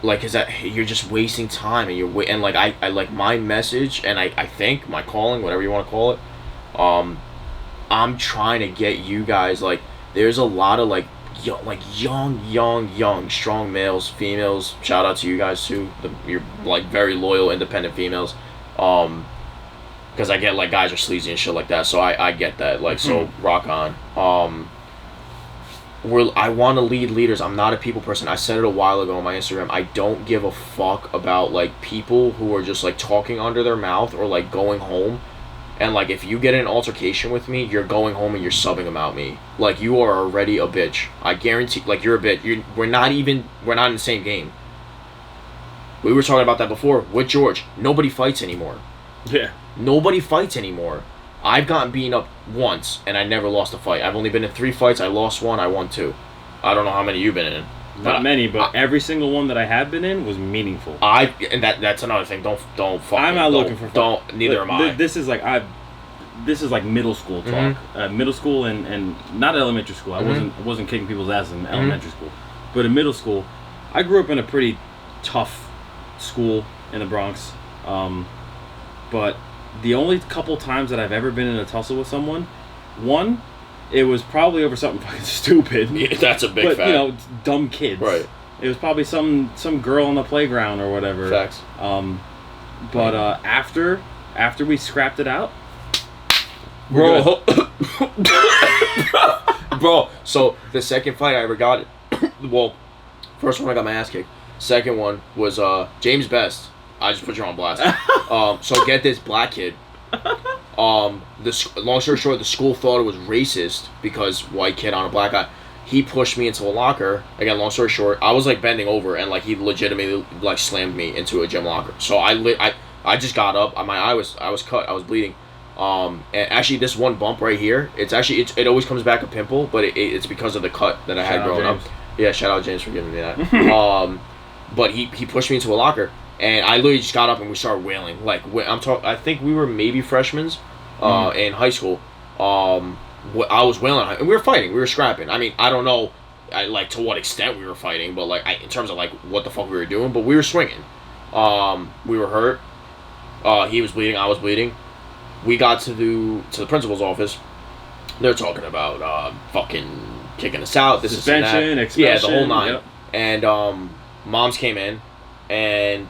like, cause you're just wasting time, and and like I like my message, and I think my calling, whatever you want to call it. I'm trying to get you guys, like, there's a lot of young, strong males, females. Shout out to you guys too. You're, like, very loyal, independent females. Because I get, like, guys are sleazy and shit like that, so I get that. Like, so rock on. I want to lead leaders. I'm not a people person. I said it a while ago on my Instagram. I don't give a fuck about, like, people who are just, like, talking under their mouth or, like, going home. And, like, if you get in an altercation with me, you're going home and you're subbing about me. Like, you are already a bitch. I guarantee, like, you're a bitch. We're not in the same game. We were talking about that before with George. Nobody fights anymore. Yeah. Nobody fights anymore. I've gotten beaten up once, and I never lost a fight. I've only been in 3 fights. I lost 1. I won 2. I don't know how many you've been in. Not many, but every single one that I have been in was meaningful. And that's another thing. Don't fucking. I'm not looking for. Neither am I. This is like middle school talk. Middle school and not elementary school. I wasn't kicking people's asses in elementary school, but in middle school, I grew up in a pretty tough school in the Bronx. But the only couple times that I've ever been in a tussle with someone, one, it was probably over something fucking stupid. Yeah, that's a big fact. But, you know, dumb kids. Right. It was probably some girl on the playground or whatever. Facts. But after we scrapped it out, bro. Bro, so the second fight I ever got, well, first one I got my ass kicked. Second one was James Best. I just put you on blast. So get this, black kid. Long story short, the school thought it was racist because white kid on a black guy. He pushed me into a locker. Again, long story short, I was like bending over and like he legitimately like slammed me into a gym locker. So I just got up. My eye was cut. I was bleeding. And actually, this one bump right here, it always comes back a pimple, but it's because of the cut that I had growing up. Yeah, shout out James for giving me that. But he pushed me into a locker, and I literally just got up and we started wailing. Like I think we were maybe freshmen, in high school. I was wailing, and we were fighting. We were scrapping. I mean, I don't know, like to what extent we were fighting, but like in terms of like what the fuck we were doing, but we were swinging. We were hurt. He was bleeding. I was bleeding. We got to the principal's office. They're talking about fucking kicking us out. This suspension, expulsion. Yeah, the whole nine. Yep. And moms came in, and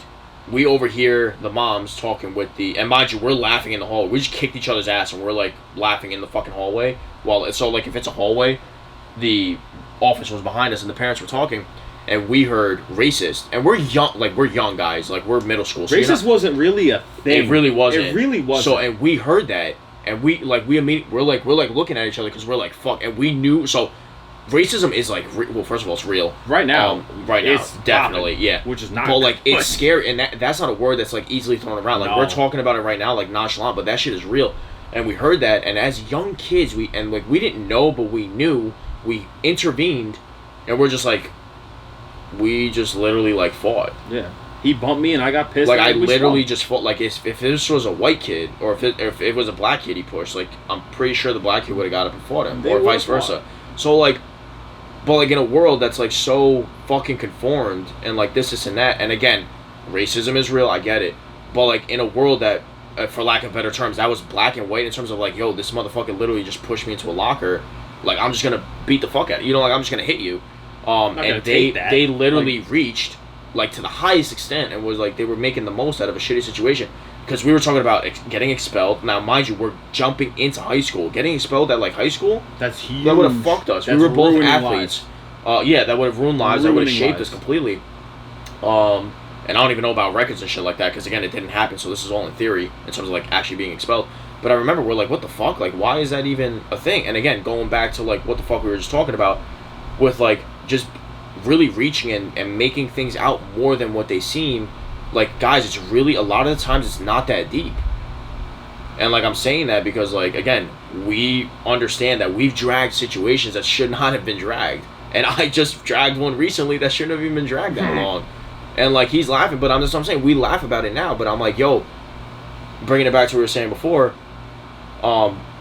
we overhear the moms talking with and mind you, we're laughing in the hallway. We just kicked each other's ass, and we're like laughing in the fucking hallway. So like if it's a hallway, the office was behind us, and the parents were talking. And we heard racist, and we're young guys, like we're middle school. So racist wasn't really a thing. It really wasn't. It really wasn't. So and we heard that, and we're looking at each other because we're like fuck, and we knew. So racism is like well, first of all, it's real right now. It's definitely popping, yeah, which is not. But like it's scary, and that's not a word that's like easily thrown around. Like we're talking about it right now, like nonchalant, but that shit is real. And we heard that, and as young kids, we didn't know, but we knew. We intervened, and we're just like. We just literally like fought. Yeah, he bumped me and I got pissed. Like I literally just fought. Like if this was a white kid or if it was a black kid he pushed, like I'm pretty sure the black kid would have got up and fought him, or vice versa. So like, but like in a world that's like so fucking conformed and like this and that, and again, racism is real. I get it, but like in a world that, for lack of better terms, that was black and white in terms of like, yo, this motherfucker literally just pushed me into a locker. Like I'm just gonna beat the fuck out of you. Like I'm just gonna hit you. And they literally reached like to the highest extent and was like they were making the most out of a shitty situation because we were talking about getting expelled. Now, mind you, we're jumping into high school. Getting expelled at like high school, that's huge. That would have fucked us. We were both athletes. Yeah, that would have ruined lives. That would have shaped us completely. And I don't even know about records and shit like that because again, it didn't happen. So this is all in theory in terms of like actually being expelled. But I remember we're like, what the fuck? Like, why is that even a thing? And again, going back to like what the fuck we were just talking about with like. Just really reaching and making things out more than what they seem. Like, guys, it's really, a lot of the times, it's not that deep. And, like, I'm saying that because, like, again, we understand that we've dragged situations that should not have been dragged. And I just dragged one recently that shouldn't have even been dragged that long. And, like, he's laughing, but I'm saying, we laugh about it now, but I'm like, yo, bringing it back to what we were saying before,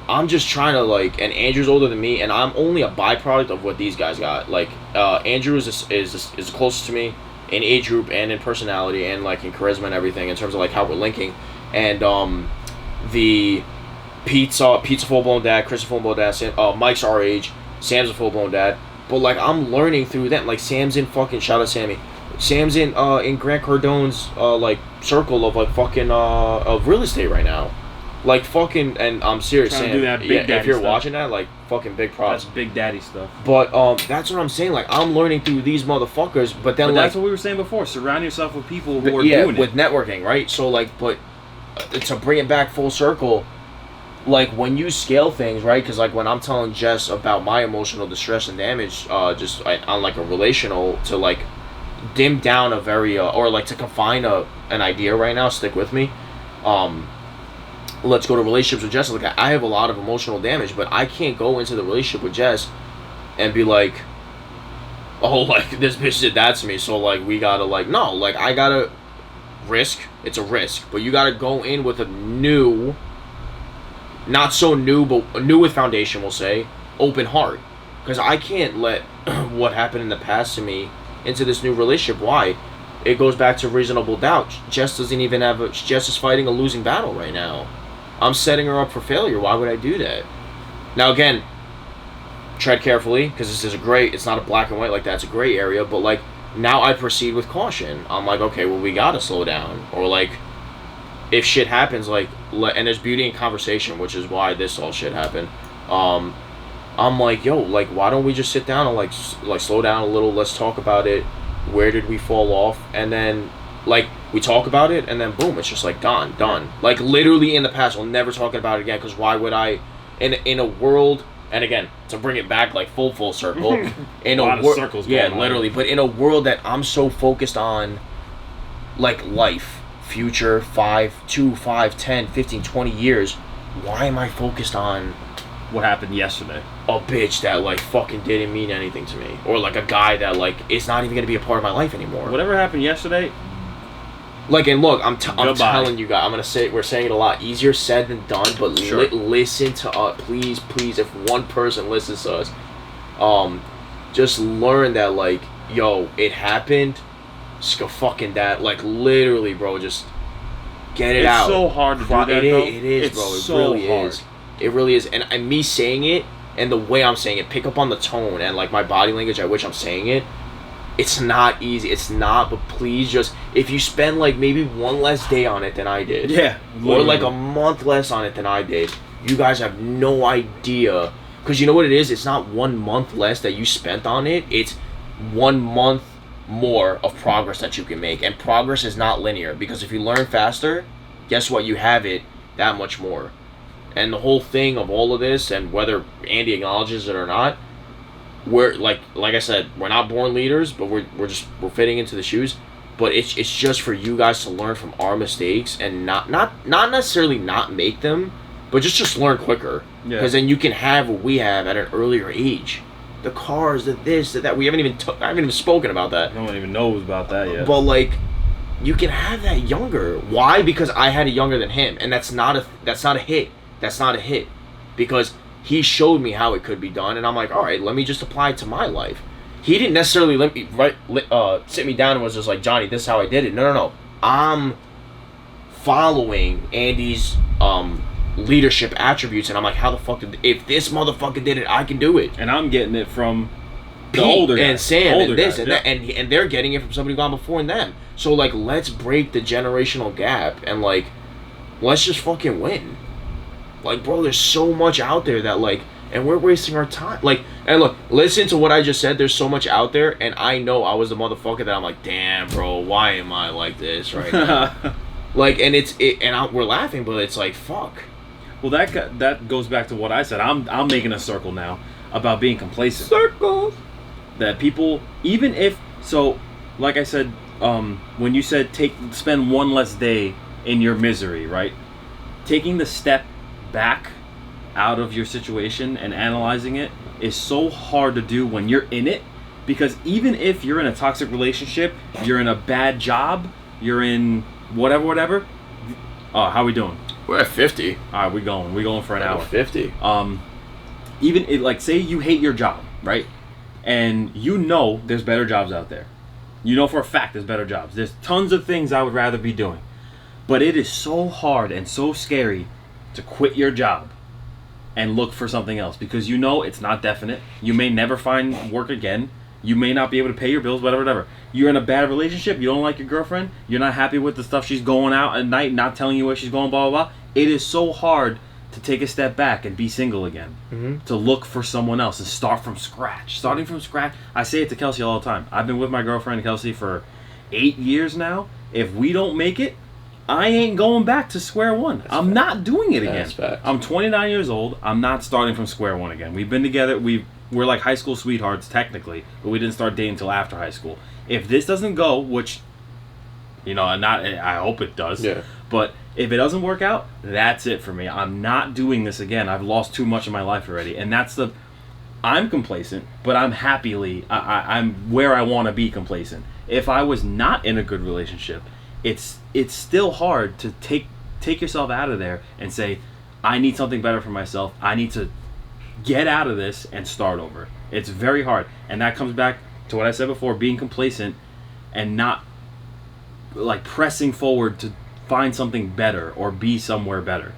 I'm just trying to, like, and Andrew's older than me, and I'm only a byproduct of what these guys got. Like, Andrew is closest to me in age group and in personality and, like, in charisma and everything in terms of, like, how we're linking. And, the Pete's a full-blown dad, Chris a full-blown dad, Mike's our age, Sam's a full-blown dad. But, like, I'm learning through them. Like, Sam's in fucking, shout out Sammy. Sam's in Grant Cardone's, like, circle of, like, fucking, of real estate right now. Like, fucking, and I'm serious, Sam. If you're watching that, like, fucking big props. That's big daddy stuff. But, that's what I'm saying. Like, I'm learning through these motherfuckers, but then, that's what we were saying before. Surround yourself with people who are doing it. With networking, right? So, like, but to bring it back full circle, like, when you scale things, right? Because, like, when I'm telling Jess about my emotional distress and damage, just on, like, a relational, to, like, dim down a very, or, like, to confine an idea right now, stick with me, let's go to relationships with Jess. Like, I have a lot of emotional damage, but I can't go into the relationship with Jess and be like, oh, like, this bitch did that to me, so, like, we gotta, like, no, like, I gotta risk. It's a risk, but you gotta go in with a new, not so new, but new with foundation, we'll say, open heart. Because I can't let what happened in the past to me into this new relationship. Why? It goes back to reasonable doubt. Jess doesn't even have Jess is fighting a losing battle right now. I'm setting her up for failure. Why would I do that? Now, again, tread carefully, because this is it's not a black and white like that. It's a gray area, but, like, now I proceed with caution. I'm like, okay, well, we gotta slow down. Or, like, if shit happens, like, and there's beauty in conversation, which is why this all shit happened. I'm like, yo, like, why don't we just sit down and like slow down a little? Let's talk about it. Where did we fall off? And then, like, we talk about it, and then boom, it's just like done. Like, literally in the past, we'll never talk about it again. Because why would I? In a world, and again, to bring it back like full circle, in a lot of circles. Yeah, literally. But in a world that I'm so focused on, like, life, future, 2, 5, 10, 15, 20 years, why am I focused on what happened yesterday? A bitch that, like, fucking didn't mean anything to me, or like a guy that, like, is not even gonna be a part of my life anymore. Whatever happened yesterday. Like, and look, I'm telling you guys, I'm gonna say, we're saying it a lot, easier said than done, but sure. Listen to us, please, if one person listens to us, just learn that, like, yo, it happened, fucking that, like, literally, bro, just get it out. It's so hard to do that, It is, bro, it so really hard. is. It really is, and me saying it, and the way I'm saying it, pick up on the tone, and, like, my body language at which I'm saying it, it's not easy, it's not, but please just, if you spend, like, maybe one less day on it than I did, yeah, or, like, a month less on it than I did, you guys have no idea, because you know what it is, it's not 1 month less that you spent on it, it's 1 month more of progress that you can make, and progress is not linear, because if you learn faster, guess what, you have it that much more. And the whole thing of all of this, and whether Andy acknowledges it or not, we're like I said, we're not born leaders, but we're fitting into the shoes. But it's just for you guys to learn from our mistakes and not necessarily not make them, but just learn quicker. Because then you can have what we have at an earlier age. The cars, the this, the that. I haven't even spoken about that. No one even knows about that yet. But, like, you can have that younger. Why? Because I had it younger than him, and that's not a hit. That's not a hit, because he showed me how it could be done, and I'm like, all right, let me just apply it to my life. He didn't necessarily sit me down and was just like, Johnny, this is how I did it. No. I'm following Andy's leadership attributes, and I'm like, how the fuck if this motherfucker did it, I can do it. And I'm getting it from the Pete older and guys, Sam older and this guys, and that, and they're getting it from somebody gone before them. So, like, let's break the generational gap, and, like, let's just fucking win. Like, bro, there's so much out there that, like, and we're wasting our time. Like, and look, listen to what I just said. There's so much out there, and I know I was the motherfucker that I'm like, damn, bro, why am I like this right now? Like, and we're laughing, but it's like, fuck. Well, that goes back to what I said. I'm making a circle now about being complacent. Circles. That people, even if, so, like I said, when you said spend one less day in your misery, right? Taking the step back out of your situation and analyzing it is so hard to do when you're in it, because even if you're in a toxic relationship, you're in a bad job, you're in whatever, how we doing? We're at 50. All right, we're going for an hour. 50. Even like, say you hate your job, right? And you know there's better jobs out there. You know for a fact there's better jobs. There's tons of things I would rather be doing. But it is so hard and so scary to quit your job and look for something else, because you know it's not definite. You may never find work again. You may not be able to pay your bills, whatever. You're in a bad relationship. You don't like your girlfriend. You're not happy with the stuff she's going out at night, not telling you where she's going, blah, blah, blah. It is so hard to take a step back and be single again. Mm-hmm. To look for someone else and start from scratch. Starting from scratch. I say it to Kelsey all the time. I've been with my girlfriend, Kelsey, for 8 years now. If we don't make it, I ain't going back to square one. I'm not doing it again. I'm 29 years old. I'm not starting from square one again. We've been together. We're like high school sweethearts, technically, but we didn't start dating until after high school. If this doesn't go, which, I hope it does, but if it doesn't work out, that's it for me. I'm not doing this again. I've lost too much of my life already, and I'm complacent, but I'm I'm where I want to be complacent. If I was not in a good relationship, it's still hard to take yourself out of there and say, I need something better for myself. I need to get out of this and start over. It's very hard. And that comes back to what I said before, being complacent and not, like, pressing forward to find something better or be somewhere better.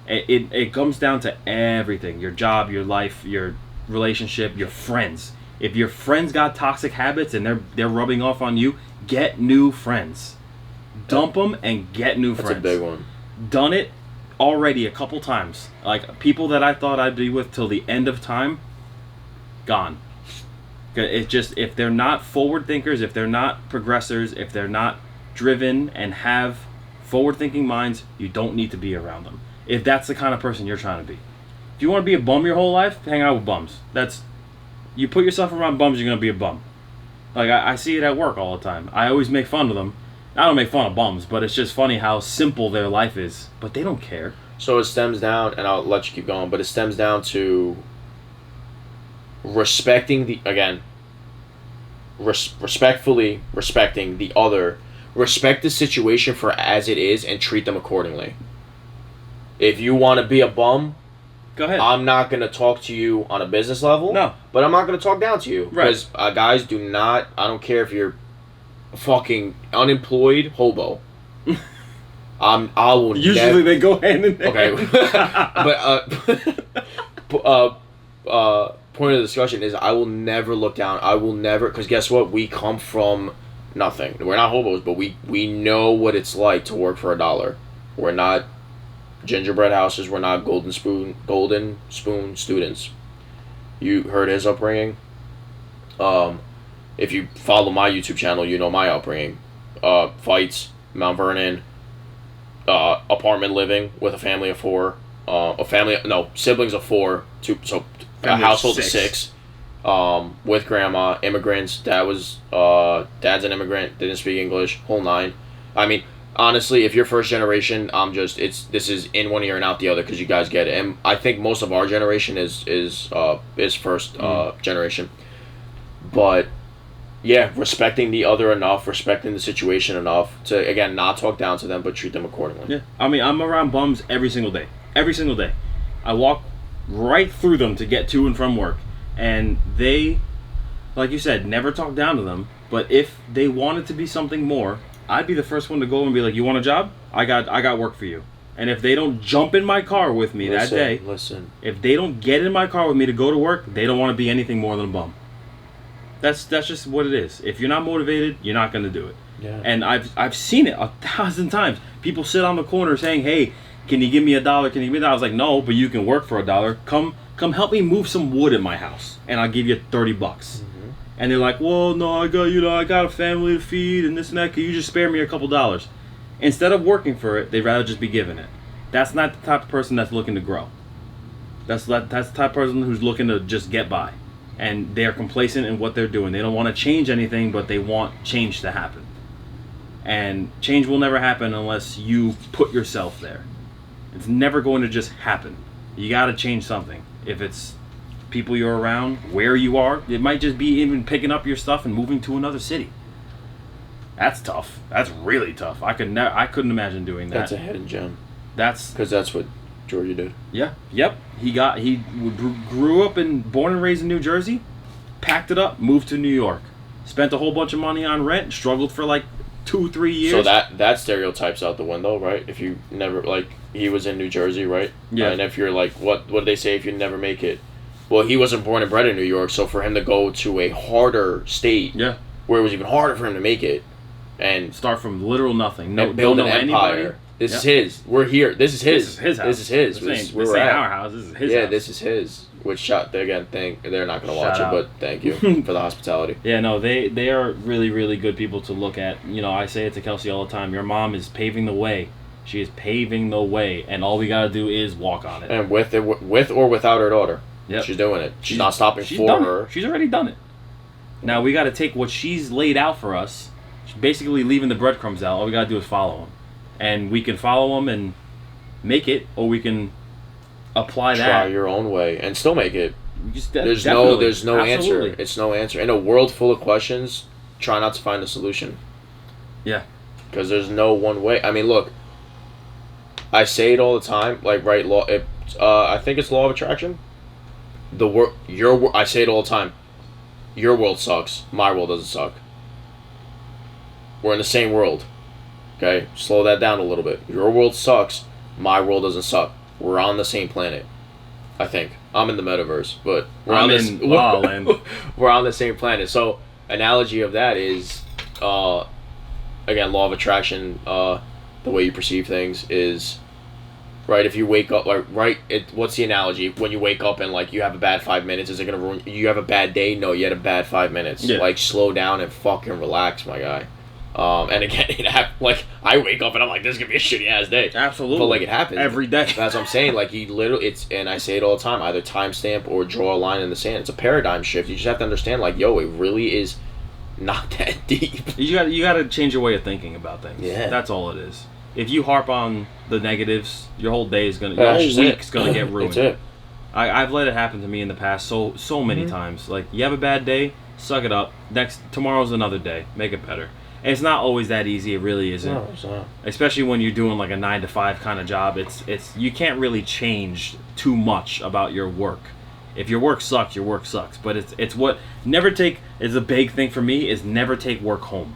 It comes down to everything. Your job, your life, your relationship, your friends. If your friends got toxic habits and they're rubbing off on you, get new friends. Dump them and get new friends. That's a big one. done it already a couple times. Like, people that I thought I'd be with till the end of time, gone. It's just, if they're not forward thinkers, if they're not progressors, if they're not driven and have forward thinking minds, you don't need to be around them. If that's the kind of person you're trying to be. If you want to be a bum your whole life, hang out with bums. You put yourself around bums, you're going to be a bum. Like, I see it at work all the time. I always make fun of them. I don't make fun of bums, but it's just funny how simple their life is. But they don't care. So it stems down, and I'll let you keep going, but it stems down to respectfully respecting the other. Respect the situation for as it is and treat them accordingly. If you want to be a bum, go ahead. I'm not going to talk to you on a business level. No. But I'm not going to talk down to you. Right. Because guys do not, I don't care if you're fucking unemployed hobo. I will Usually they go hand in hand. Okay. But point of the discussion is I will never look down. I will never, because guess what? We come from nothing. We're not hobos, but we know what it's like to work for $1. We're not gingerbread houses. We're not golden spoon students. You heard his upbringing. If you follow my YouTube channel, you know my upbringing. Fights, Mount Vernon, apartment living with a family of 4. Siblings of 4. A household of 6. With grandma, immigrants. Dad's an immigrant. Didn't speak English. Whole 9. I mean, honestly, if you're first generation, this is in one ear and out the other because you guys get it. And I think most of our generation is first generation. But yeah, respecting the other enough, respecting the situation enough to, again, not talk down to them, but treat them accordingly. Yeah, I mean, I'm around bums every single day. Every single day. I walk right through them to get to and from work. And they, like you said, never talk down to them. But if they wanted to be something more, I'd be the first one to go and be like, you want a job? I got work for you. And if they don't jump in my car with me that day, if they don't get in my car with me to go to work, they don't want to be anything more than a bum. That's just what it is. If you're not motivated, you're not going to do it. Yeah. And I've seen it 1,000 times. People sit on the corner saying, "Hey, can you give me $1? Can you give me $1?" I was like, "No, but you can work for $1. Come help me move some wood in my house, and I'll give you $30." Mm-hmm. And they're like, "Well, no, I got a family to feed and this and that. Can you just spare me a couple dollars?" Instead of working for it, they'd rather just be given it. That's not the type of person that's looking to grow. That's the type of person who's looking to just get by. And they're complacent in what they're doing. They don't want to change anything, but they want change to happen. And change will never happen unless you put yourself there. It's never going to just happen. You got to change something. If it's people you're around, where you are, it might just be even picking up your stuff and moving to another city. That's tough. That's really tough. I couldn't imagine doing that. That's a hidden gem. Because that's what Georgia did. Yeah. Yep. He grew up and born and raised in New Jersey, packed it up, moved to New York, spent a whole bunch of money on rent, struggled for like 2-3 years. So that stereotype's out the window, right? If you never, like, he was in New Jersey, right? Yeah. And if you're like, what did they say if you never make it? Well, he wasn't born and bred in New York, so for him to go to a harder state, where it was even harder for him to make it, and start from literal nothing, build an empire. Anybody. This is his. We're here. This is his. This is his house. This is his. This ain't our house. This is his house. Yeah, this is his. Which they're not gonna watch it, but thank you for the hospitality. Yeah, no, they are really, really good people to look at. You know, I say it to Kelsey all the time. Your mom is paving the way. She is paving the way, and all we gotta do is walk on it. And with or without her daughter, she's doing it. She's not stopping for her. She's already done it. Now we gotta take what she's laid out for us. She's basically leaving the breadcrumbs out. All we gotta do is follow them. And we can follow them and make it, or we can apply that. Try your own way and still make it. There's no answer. It's no answer. In a world full of questions, try not to find a solution. Yeah. Because there's no one way. I mean, look. I say it all the time. Like, right? I think it's law of attraction. I say it all the time. Your world sucks. My world doesn't suck. We're in the same world. Okay, slow that down a little bit. Your world sucks. My world doesn't suck. We're on the same planet. I think I'm in the metaverse, but we're on the same planet. So, analogy of that is, again, law of attraction. The way you perceive things is right? If you wake up, like, right, what's the analogy? When you wake up and, like, you have a bad 5 minutes, is it going to ruin, you have a bad day? No, you had a bad 5 minutes. Yeah. Like, slow down and fucking relax, my guy. And again, like, I wake up and I'm like, this is going to be a shitty-ass day. Absolutely. But, like, it happens. Every day. That's what I'm saying. Like, you literally, and I say it all the time, either timestamp or draw a line in the sand. It's a paradigm shift. You just have to understand, like, yo, it really is not that deep. You got to change your way of thinking about things. Yeah. That's all it is. If you harp on the negatives, your whole day is gonna, your whole week's gonna get ruined. That's it. I've let it happen to me in the past so many times. Like, you have a bad day, suck it up. Tomorrow's another day. Make it better. And it's not always that easy. It really isn't. No, it's not. Especially when you're doing like a 9 to 5 kind of job. It's you can't really change too much about your work. If your work sucks, your work sucks. But it's what is a big thing for me is never take work home.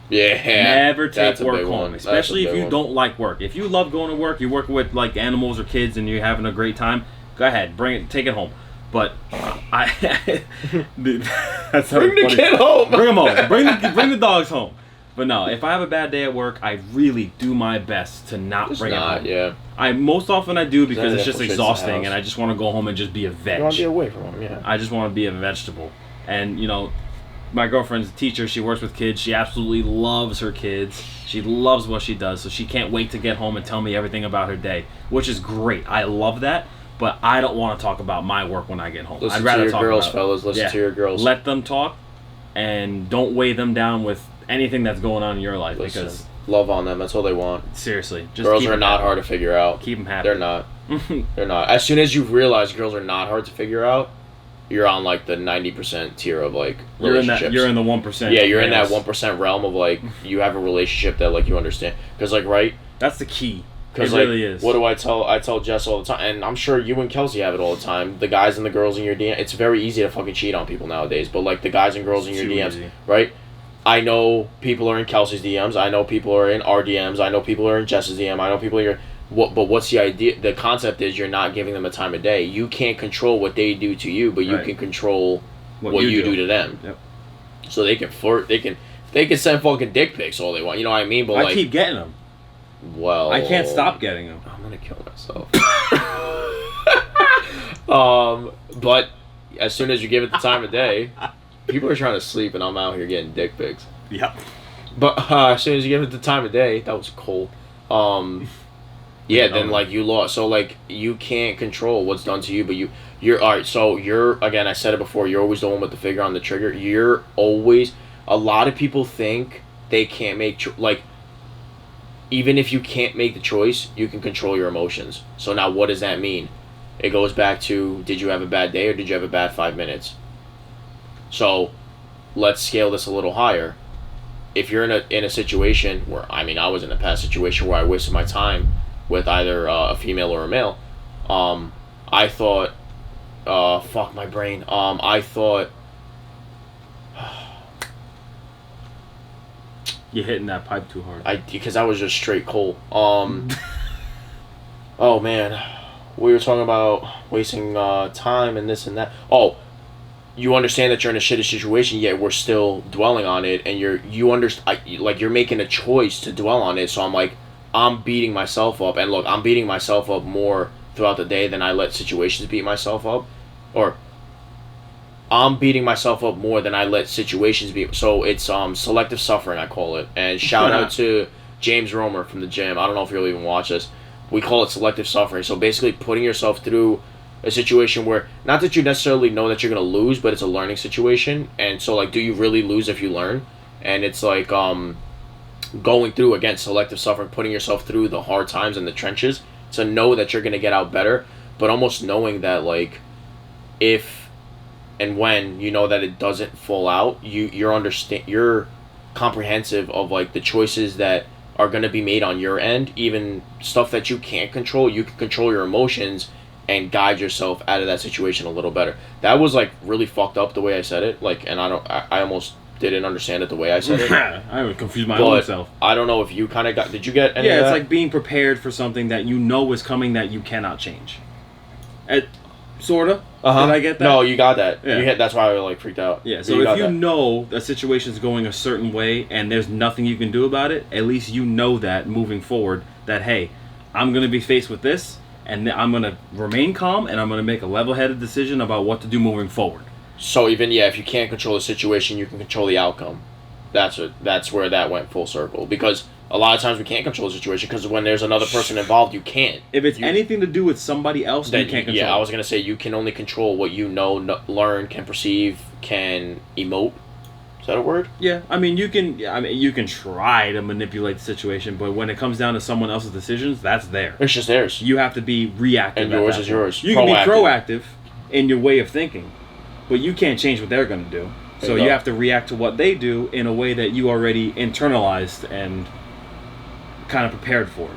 Yeah. Never take work big home, one. especially if you one. don't like work. If you love going to work, you're working with like animals or kids, and you're having a great time. Go ahead, take it home. But that's Bring the kid home. Bring them home. Bring the dogs home. But no, if I have a bad day at work, I really do my best to not bring it home. Yeah. Most often I do because it's just infiltrates the exhausting, house. and I just want to go home and just be a veg. You want to be away from him, yeah. I just want to be a vegetable, and my girlfriend's a teacher. She works with kids. She absolutely loves her kids. She loves what she does, so she can't wait to get home and tell me everything about her day, which is great. I love that, but I don't want to talk about my work when I get home. Listen I'd rather to your talk girls, about, fellas. Listen to your girls. Let them talk, and don't weigh them down with anything that's going on in your life. Listen, because love on them. That's all they want. seriously, just Girls keep are them not happy. hard to figure out. Keep them happy. They're not. They're not. As soon as you realize girls are not hard to figure out, you're on like the 90% tier of like relationships. You're in the 1%. Yeah, you're in that 1% realm of like you have a relationship that like you understand. Because like right. That's the key. It Because really like, is. what do I tell? I tell Jess all the time, and I'm sure you and Kelsey have it all the time. The guys and the girls in your DM. It's very easy to fucking cheat on people nowadays. But like the guys and girls in your Too DMs, easy. right? I know people are in Kelsey's DMs. I know people are in our DMs. I know people are in Jess's DM. I know people are. But what's the idea? The concept is you're not giving them a time of day. You can't control what they do to you, but you Right. can control what you do to them. Yep. So they can flirt. They can send fucking dick pics all they want. You know what I mean? But I like, keep getting them. well, I can't stop getting them. I'm gonna kill myself. But as soon as you give it the time of day, people are trying to sleep, and I'm out here getting dick pics. Yep. But as soon as you give it the time of day, that was cold. Yeah, then like you lost. So like you can't control what's done to you, but you're all right. So you're again. I said it before. You're always the one with the finger on the trigger. You're always. A lot of people think they can't make like. Even if you can't make the choice, you can control your emotions. So now, what does that mean? It goes back to: did you have a bad day or did you have a bad 5 minutes? So, let's scale this a little higher. If you're in a situation where I was in a past situation where I wasted my time with either a female or a male, I thought, fuck my brain. I thought. You're hitting that pipe too hard. Because I was just straight cold. Oh man, we were talking about wasting time and this and that. Oh, you understand that you're in a shitty situation, yet we're still dwelling on it, and you're making a choice to dwell on it. So I'm like, I'm beating myself up, and look, I'm beating myself up more throughout the day than I let situations beat myself up, or I'm beating myself up more than I let situations beat. So it's selective suffering, I call it. And shout out to James Romer from the gym. I don't know if you'll even watch this. We call it selective suffering. So basically putting yourself through a situation where, not that you necessarily know that you're going to lose, but it's a learning situation. And so like, do you really lose if you learn? And it's like going through, again, selective suffering, putting yourself through the hard times in the trenches to know that you're going to get out better, but almost knowing that like, if and when you know that it doesn't fall out, you're comprehensive of like the choices that are going to be made on your end, even stuff that you can't control. You can control your emotions and guide yourself out of that situation a little better. That was like really fucked up the way I said it, like, and I almost didn't understand it the way I said it. I would confuse my own self. I don't know if you kind of got. Did you get any? Yeah, of it's that? like being prepared for something that you know is coming that you cannot change. Sorta. Did I get that? No, you got that. Yeah. That's why I like freaked out. Yeah, so if you know a situation's going a certain way and there's nothing you can do about it, at least you know that moving forward that, hey, I'm going to be faced with this, and I'm going to remain calm, and I'm going to make a level-headed decision about what to do moving forward. So even, if you can't control the situation, you can control the outcome. That's where that went full circle. Because a lot of times we can't control the situation, because when there's another person involved, you can't. If it's anything to do with somebody else, then you can't control. Yeah, I was going to say, you can only control what you know, learn, can perceive, can emote. Is that a word? Yeah, I mean you can try to manipulate the situation, but when it comes down to someone else's decisions, that's there. It's just theirs. You have to be reactive. And yours is yours. You can be proactive in your way of thinking, but you can't change what they're going to do. So you have to react to what they do in a way that you already internalized and kind of prepared for,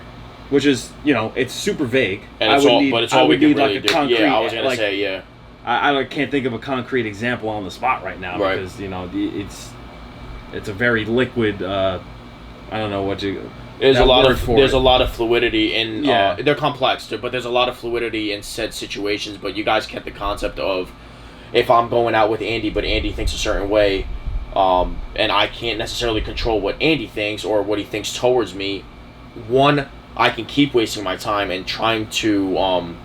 which is, it's super vague. And it's all we can really do. Yeah, I was going to say, yeah. I can't think of a concrete example on the spot right now because it's a very liquid. I don't know what you. There's a lot of fluidity in. They're complex, but there's a lot of fluidity in said situations. But you guys kept the concept of, if I'm going out with Andy, but Andy thinks a certain way, and I can't necessarily control what Andy thinks or what he thinks towards me. One, I can keep wasting my time and trying to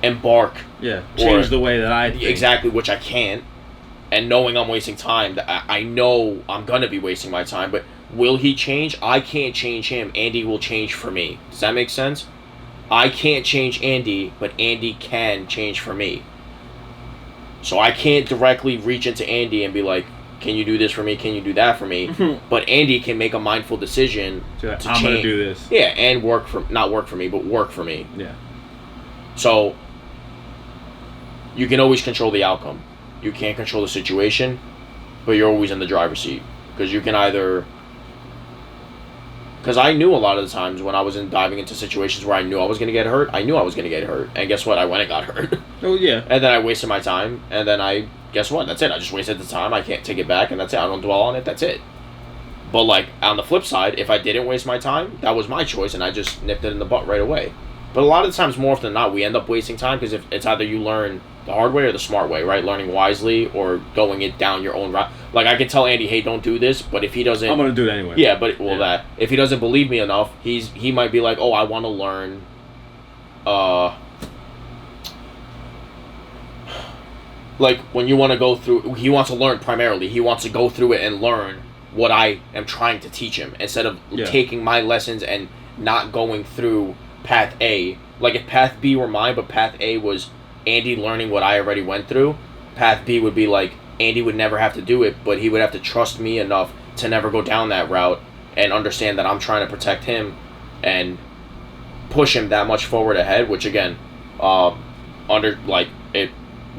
embark. Yeah, change the way that I think. Exactly, which I can't. And knowing I'm wasting time, I know I'm going to be wasting my time, but will he change? I can't change him. Andy will change for me. Does that make sense? I can't change Andy, but Andy can change for me. So I can't directly reach into Andy and be like, can you do this for me? Can you do that for me? But Andy can make a mindful decision to change. I'm going to do this. Yeah, and not work for me, but work for me. Yeah. So you can always control the outcome. You can't control the situation, but you're always in the driver's seat. Because you can either... Because I knew a lot of the times when I was diving into situations where I knew I was going to get hurt, I knew I was going to get hurt. And guess what? I went and got hurt. Oh, yeah. And then I wasted my time. And then guess what? That's it. I just wasted the time. I can't take it back. And that's it. I don't dwell on it. That's it. But, on the flip side, if I didn't waste my time, that was my choice. And I just nipped it in the butt right away. But a lot of the times, more often than not, we end up wasting time because if it's either you learn the hard way or the smart way, right? Learning wisely or going it down your own route. I can tell Andy, hey, don't do this, but if he doesn't... I'm going to do it anyway. Yeah, but, if he doesn't believe me enough, he might be like, oh, I want to learn, when you want to go through... He wants to learn primarily. He wants to go through it and learn what I am trying to teach him instead of taking my lessons and not going through path A. If path B were mine, but path A was Andy learning what I already went through, path B would be Andy would never have to do it, but he would have to trust me enough to never go down that route and understand that I'm trying to protect him and push him that much forward ahead, which again,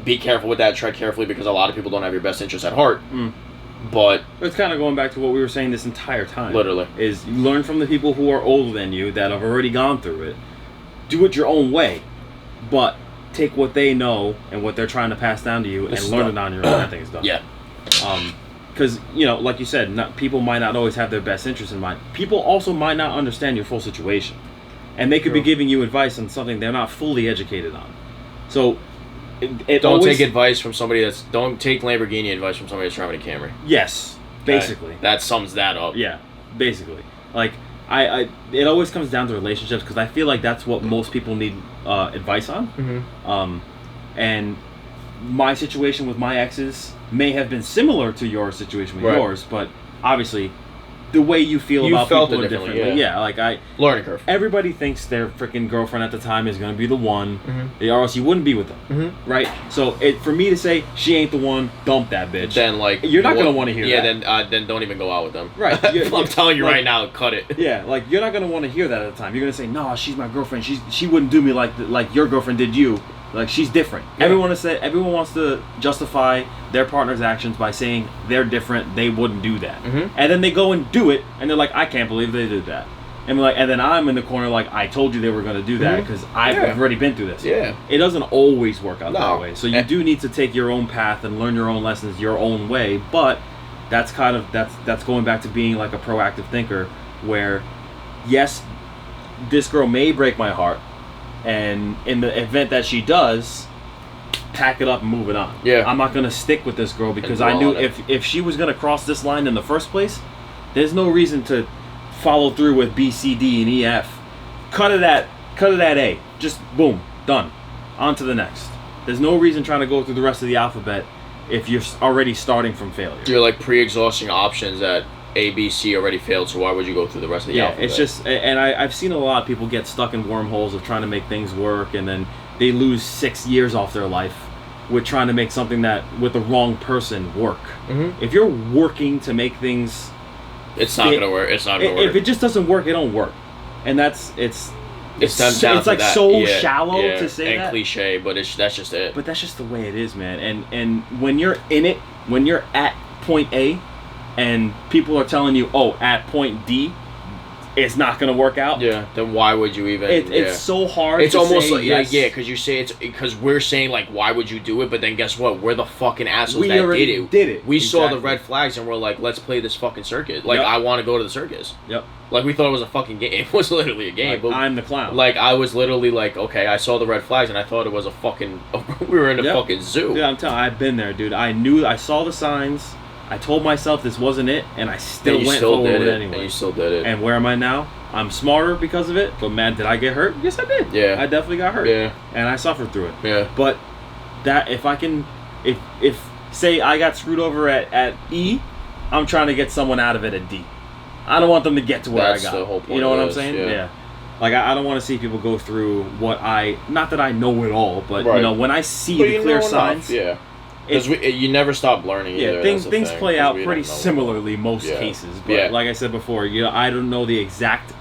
be careful with that, tread carefully because a lot of people don't have your best interest at heart. But it's kind of going back to what we were saying this entire time. Literally. Is you learn from the people who are older than you that have already gone through it. Do it your own way, but take what they know and what they're trying to pass down to you and learn it on your own. I think it's done. Yeah. Because, like you said, people might not always have their best interest in mind. People also might not understand your full situation. And they could be giving you advice on something they're not fully educated on. So, don't take advice from somebody don't take Lamborghini advice from somebody that's driving a Camry. Yes, basically. That sums that up. Yeah, basically. It always comes down to relationships because I feel like that's what most people need advice on. And my situation with my exes may have been similar to your situation with yours, but obviously the way you feel about people are differently. Yeah, learning curve. Everybody thinks their freaking girlfriend at the time is going to be the one, or else you wouldn't be with them, right? So for me to say she ain't the one, dump that bitch. Then you're not going to want to hear that. Yeah, then don't even go out with them. Right. I'm telling you right now, cut it. Yeah, you're not going to want to hear that at the time. You're going to say, no, she's my girlfriend. She wouldn't do me like your girlfriend did you. She's different. Yeah. Everyone wants to justify their partner's actions by saying they're different, they wouldn't do that. And then they go and do it, and they're like, I can't believe they did that. And then I'm in the corner I told you they were going to do that because I've already been through this. Yeah. It doesn't always work out that way. So you do need to take your own path and learn your own lessons your own way, but that's going back to being a proactive thinker where, yes, this girl may break my heart, and in the event that she does, pack it up and move it on. Yeah. I'm not going to stick with this girl because I knew if she was going to cross this line in the first place, there's no reason to follow through with B, C, D, and E, F cut it at A. Just boom, done. On to the next. There's no reason trying to go through the rest of the alphabet if you're already starting from failure. You're like pre-exhausting options that A, B, C already failed, so why would you go through the rest of the alphabet? It's just, and I've seen a lot of people get stuck in wormholes of trying to make things work, and then they lose 6 years off their life with trying to make something that, with the wrong person, work. Mm-hmm. If you're working to make things... It's not going to work. It's not going to work. If it just doesn't work, it don't work. And that's... It's like that. so shallow to say and that. Cliche, but that's just it. But that's just the way it is, man. And when you're in it, when you're at point A, and people are telling you, oh, at point D, it's not gonna work out. Yeah. Then why would you even? It's so hard. It's to almost say like yes. because you say it's because we're saying like why would you do it, but then guess what? We're the fucking assholes that already did it. We saw Exactly. the red flags and we're like, let's play this fucking circus. Like Yep. I want to go to the circus. Yep. Like we thought it was a fucking game. It was literally a game. Like, but I'm the clown. Like I was literally like, okay, I saw the red flags and I thought it was a fucking. We were in a fucking zoo. Dude, I'm telling you, I've been there, dude. I saw the signs. I told myself this wasn't it, and I still went forward with it anyway. And you still did it. And where am I now? I'm smarter because of it. But man, did I get hurt? Yes, I did. Yeah. I definitely got hurt. Yeah. And I suffered through it. Yeah. But that if say I got screwed over at E, I'm trying to get someone out of it at D. I don't want them to get to where That's I got. the whole point. You know what I'm this, saying? Yeah. Like I don't want to see people go through what not that I know it all, but Right. you know when I see But the you clear know signs. enough, yeah. Because you never stop learning. Yeah, either. things That's the play thing, out 'cause we pretty don't know. similarly most Yeah. cases. But like I said before, I don't know the exact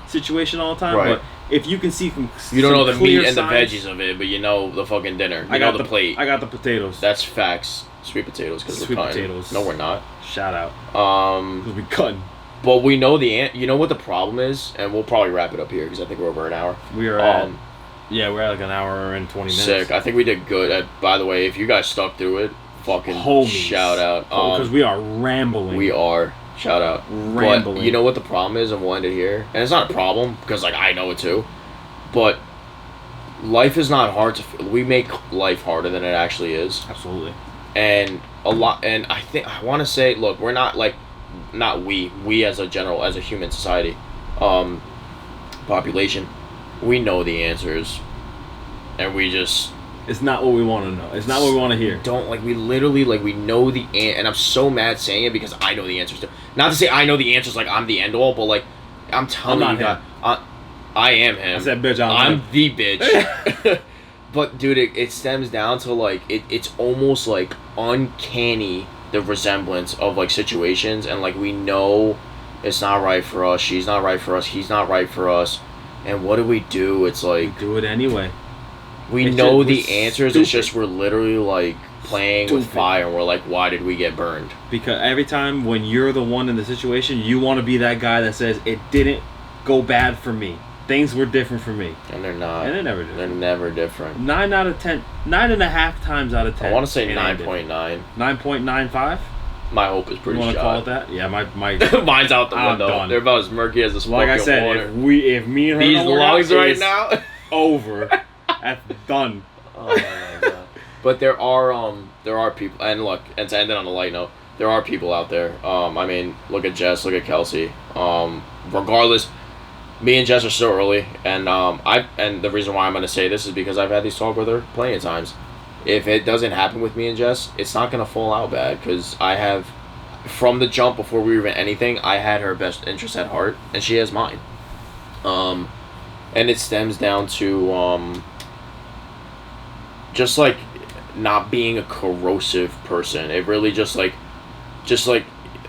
situation all the time. Right. But if you can see from You don't know the clear meat and the signs, veggies of it, but you know the fucking dinner. You I know got the plate. I got the potatoes. That's facts. Sweet potatoes, because we're Sweet cutting. potatoes. No, we're not. Shout out. Because we cutting. But we know you know what the problem is, and we'll probably wrap it up here because I think we're over an hour. We are at we're at like an hour and 20 minutes. Sick. I think we did good. By the way, if you guys stuck through it, fucking Homies. shout out. Because we are rambling. We are. Shout out. Rambling. But you know what the problem is, and we'll end it here. And it's not a problem because like I know it too. But life is not hard to. We make life harder than it actually is. Absolutely. And I want to say, look, we're not like, not we as a human society, population, we know the answers, and we just It's not what we want to know. It's not what we want to hear. don't, like, we literally, like, we know the and I'm so mad saying it because I know the answers too. Not to say I know the answers like I'm the end all, but like I'm telling I'm you not guys, I am him. I said, bitch, I'm the bitch. But dude, it stems down to like it's almost like uncanny, the resemblance of like situations, and like we know it's not right for us, she's not right for us, he's not right for us, and what do? It's like We do it anyway. we It's know just- the we're answers. stupid. It's just we're literally like playing with Stupid. fire, and we're like, why did we get burned? Because every time when you're the one in the situation, you want to be that guy that says, it didn't go bad for me. Things were different for me. And they're not. And they never did. They're never different. 9 out of 10. 9.5 times out of 10. I want to say it ended. 9.9. 9.95? My hope is You pretty want to shot. call it that? Yeah, my Mine's out the I'm window. done. They're about as murky as this like I fucking said, water. if me and her These don't work out, lungs right it's now. over. That's done. Oh my god. But there are people, and look, and to end it on a light note, there are people out there. I mean, look at Jess, look at Kelsey. Regardless, me and Jess are so early, and and the reason why I'm gonna say this is because I've had these talks with her plenty of times. If it doesn't happen with me and Jess, it's not gonna fall out bad because I have, from the jump before we were even anything, I had her best interest at heart, and she has mine. And it stems down to just like not being a corrosive person. It really just like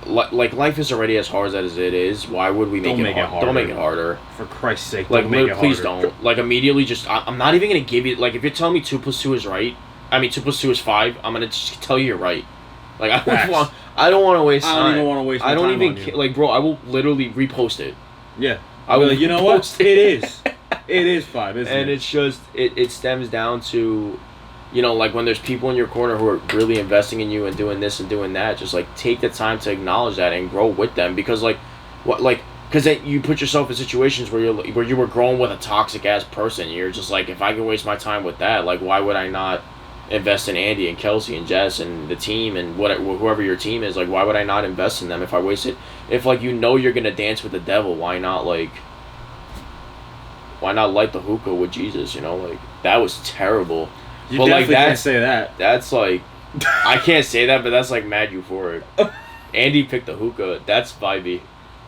life is already as hard as it is. Why would we make it harder? Don't make it harder. For Christ's sake, Like, don't make it please harder. don't. Like, immediately just, I'm not even going to give you, like, if you're telling me 2 plus 2 is right, 2 plus 2 is 5, I'm going to just tell you you're right. Like, I don't want to waste time. I don't even want to waste my I don't time even, on you. like, bro, I will literally repost it. Yeah. I will You know what? repost It is. It is 5, isn't And it? it's just, it stems down to, you know, like when there's people in your corner who are really investing in you and doing this and doing that, just like take the time to acknowledge that and grow with them, because because then you put yourself in situations where you were growing with a toxic ass person. You're just like, if I can waste my time with that, like why would I not invest in Andy and Kelsey and Jess and the team and whoever your team is? Like, why would I not invest in them if I waste it? If like you know you're gonna dance with the devil, why not like why not light the hookah with Jesus? You know, like that was terrible. You but like definitely can't say that. That's like, I can't say that, but that's like mad euphoric. Andy picked the hookah. That's vibey.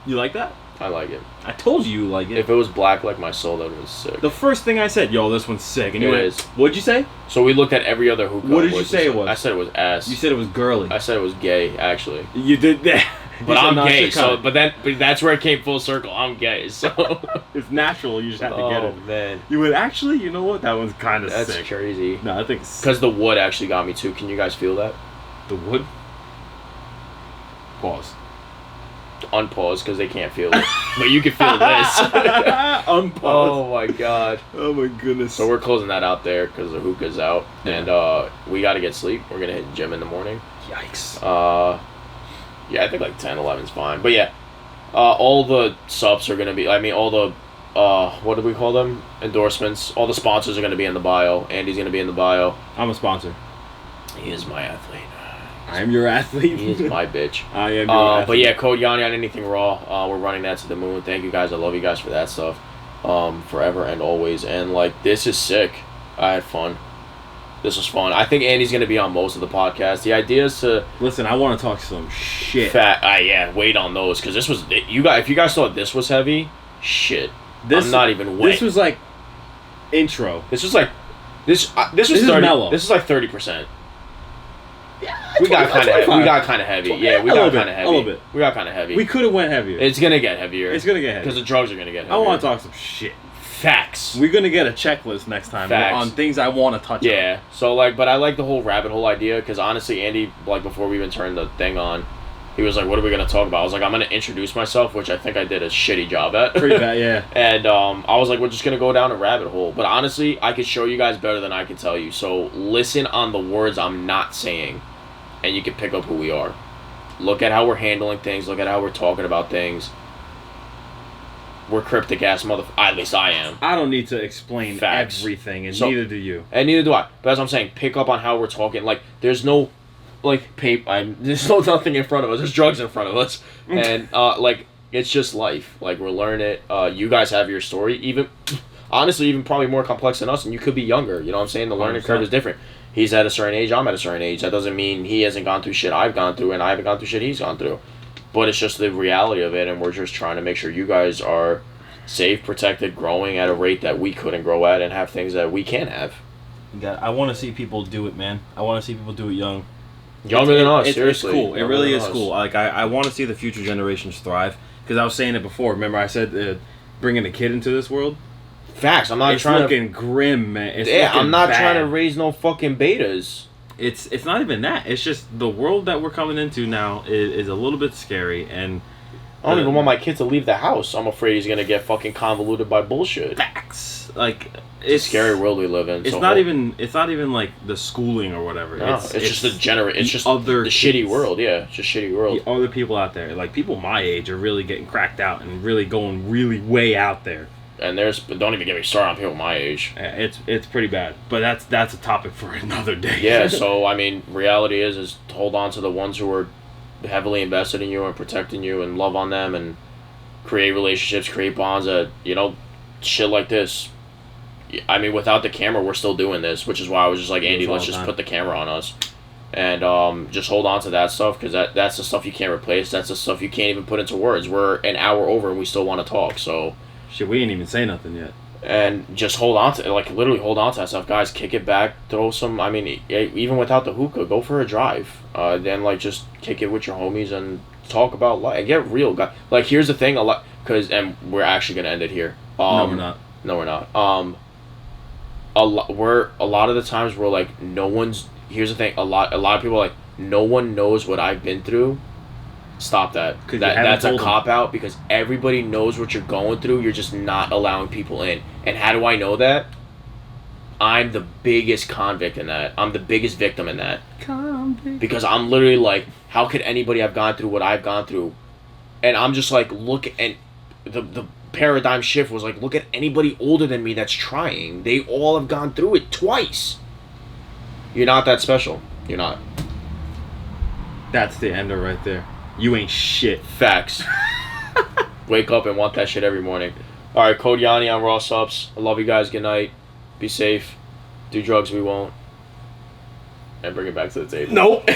You like that? I like it. I told you like it. If it was black like my soul, that was sick. The first thing I said, yo, this one's sick. And you went, what'd you say? So we looked at every other hookah. What did you say it was? I said it was ass. You said it was girly. I said it was gay, actually. You did that. But I'm gay, so but that's where it came full circle. I'm gay, so it's natural. You just have to get it. Oh man, you would actually. You know what? That one's kind of sick. That's crazy. No, I think because the wood actually got me too. Can you guys feel that? The wood. Pause. Unpause because they can't feel it, but you can feel this. Unpause. Oh my god. Oh my goodness. So we're closing that out there because the hookah's out, and we got to get sleep. We're gonna hit the gym in the morning. Yikes. Yeah, I think like 10, 11's fine. But yeah, all the subs are going to be, I mean, all the, what do we call them? Endorsements. All the sponsors are going to be in the bio. Andy's going to be in the bio. I'm a sponsor. He is my athlete. I am your athlete. He is my bitch. I am your athlete. But yeah, code Yanni on anything raw. We're running that to the moon. Thank you guys. I love you guys for that stuff. Forever and always. And like, this is sick. I had fun. This was fun. I think Andy's going to be on most of the podcast. The idea is to... Listen, I want to talk some shit. Yeah, wait on those. Because this was... If you guys thought this was heavy, shit. I'm not even waiting. This was like... Intro. This was like... This was 30... Mellow. This is like 30%. Yeah, we got kind of heavy. Yeah, we got kind of heavy. A little bit. We got kind of heavy. We could have went heavier. It's going to get heavier. It's going to get heavier. Because the drugs are going to get heavier. I want to talk some shit. Facts. We're gonna get a checklist next time on things I want to touch on. Yeah. So like, but I like the whole rabbit hole idea because honestly, Andy, like before we even turned the thing on, he was like, "What are we gonna talk about?" I was like, "I'm gonna introduce myself," which I think I did a shitty job at. Pretty bad, yeah. And I was like, "We're just gonna go down a rabbit hole." But honestly, I could show you guys better than I can tell you. So listen on the words I'm not saying, and you can pick up who we are. Look at how we're handling things. Look at how we're talking about things. We're cryptic ass at least I am. I don't need to explain everything, and neither do you. And neither do I. But as I'm saying, pick up on how we're talking. Like, there's no, like, there's no nothing in front of us. There's drugs in front of us. And, like, it's just life. Like, we're learning it. You guys have your story. Even, honestly, even probably more complex than us, and you could be younger. You know what I'm saying? The learning curve is different. He's at a certain age, I'm at a certain age. That doesn't mean he hasn't gone through shit I've gone through, and I haven't gone through shit he's gone through. But it's just the reality of it, and we're just trying to make sure you guys are safe, protected, growing at a rate that we couldn't grow at, and have things that we can have. I want to see people do it, man. I want to see people do it young. Younger than us, seriously. It's cool. It really is cool. Like, I want to see the future generations thrive. Because I was saying it before. Remember, I said bringing a kid into this world? Facts. I'm not trying to... It's looking grim, man. I'm not trying to raise no fucking betas. It's not even that. It's just the world that we're coming into now is a little bit scary, and I don't even want my kid to leave the house. I'm afraid he's gonna get fucking convoluted by bullshit. Facts. Like, it's a scary world we live in. It's not even like the schooling or whatever. No, it's just the It's just the shitty world. Yeah, it's just shitty world. The other people out there, like people my age, are really getting cracked out and really going really way out there. And don't even get me started on people my age. It's pretty bad, but that's a topic for another day. Yeah, so I mean, reality is hold on to the ones who are heavily invested in you and protecting you, and love on them, and create relationships, create bonds. That shit like this. I mean, without the camera, we're still doing this, which is why I was just like, Andy, let's just put the camera on us, and just hold on to that stuff, because that's the stuff you can't replace. That's the stuff you can't even put into words. We're an hour over and we still want to talk. So. Shit, we ain't even say nothing yet. And just hold on to, literally hold on to that stuff, guys. Kick it back, throw some. I mean, even without the hookah, go for a drive. Then just kick it with your homies and talk about life. Get real, guys. Here's the thing, and we're actually gonna end it here. No, we're not. No, we're not. A lot of the times we're like, no one's. Here's the thing, a lot of people are like, no one knows what I've been through. Stop that. That's a cop-out, because everybody knows what you're going through. You're just not allowing people in. And how do I know that? I'm the biggest convict in that. I'm the biggest victim in that. Convict. Because I'm literally like, how could anybody have gone through what I've gone through? And I'm just like, look, and the paradigm shift was like, look at anybody older than me that's trying. They all have gone through it twice. You're not that special. You're not. That's the ender right there. You ain't shit. Facts. Wake up and want that shit every morning. All right, code Yanni on Raw Subs. I love you guys. Good night. Be safe. Do drugs, we won't. And bring it back to the table. Nope.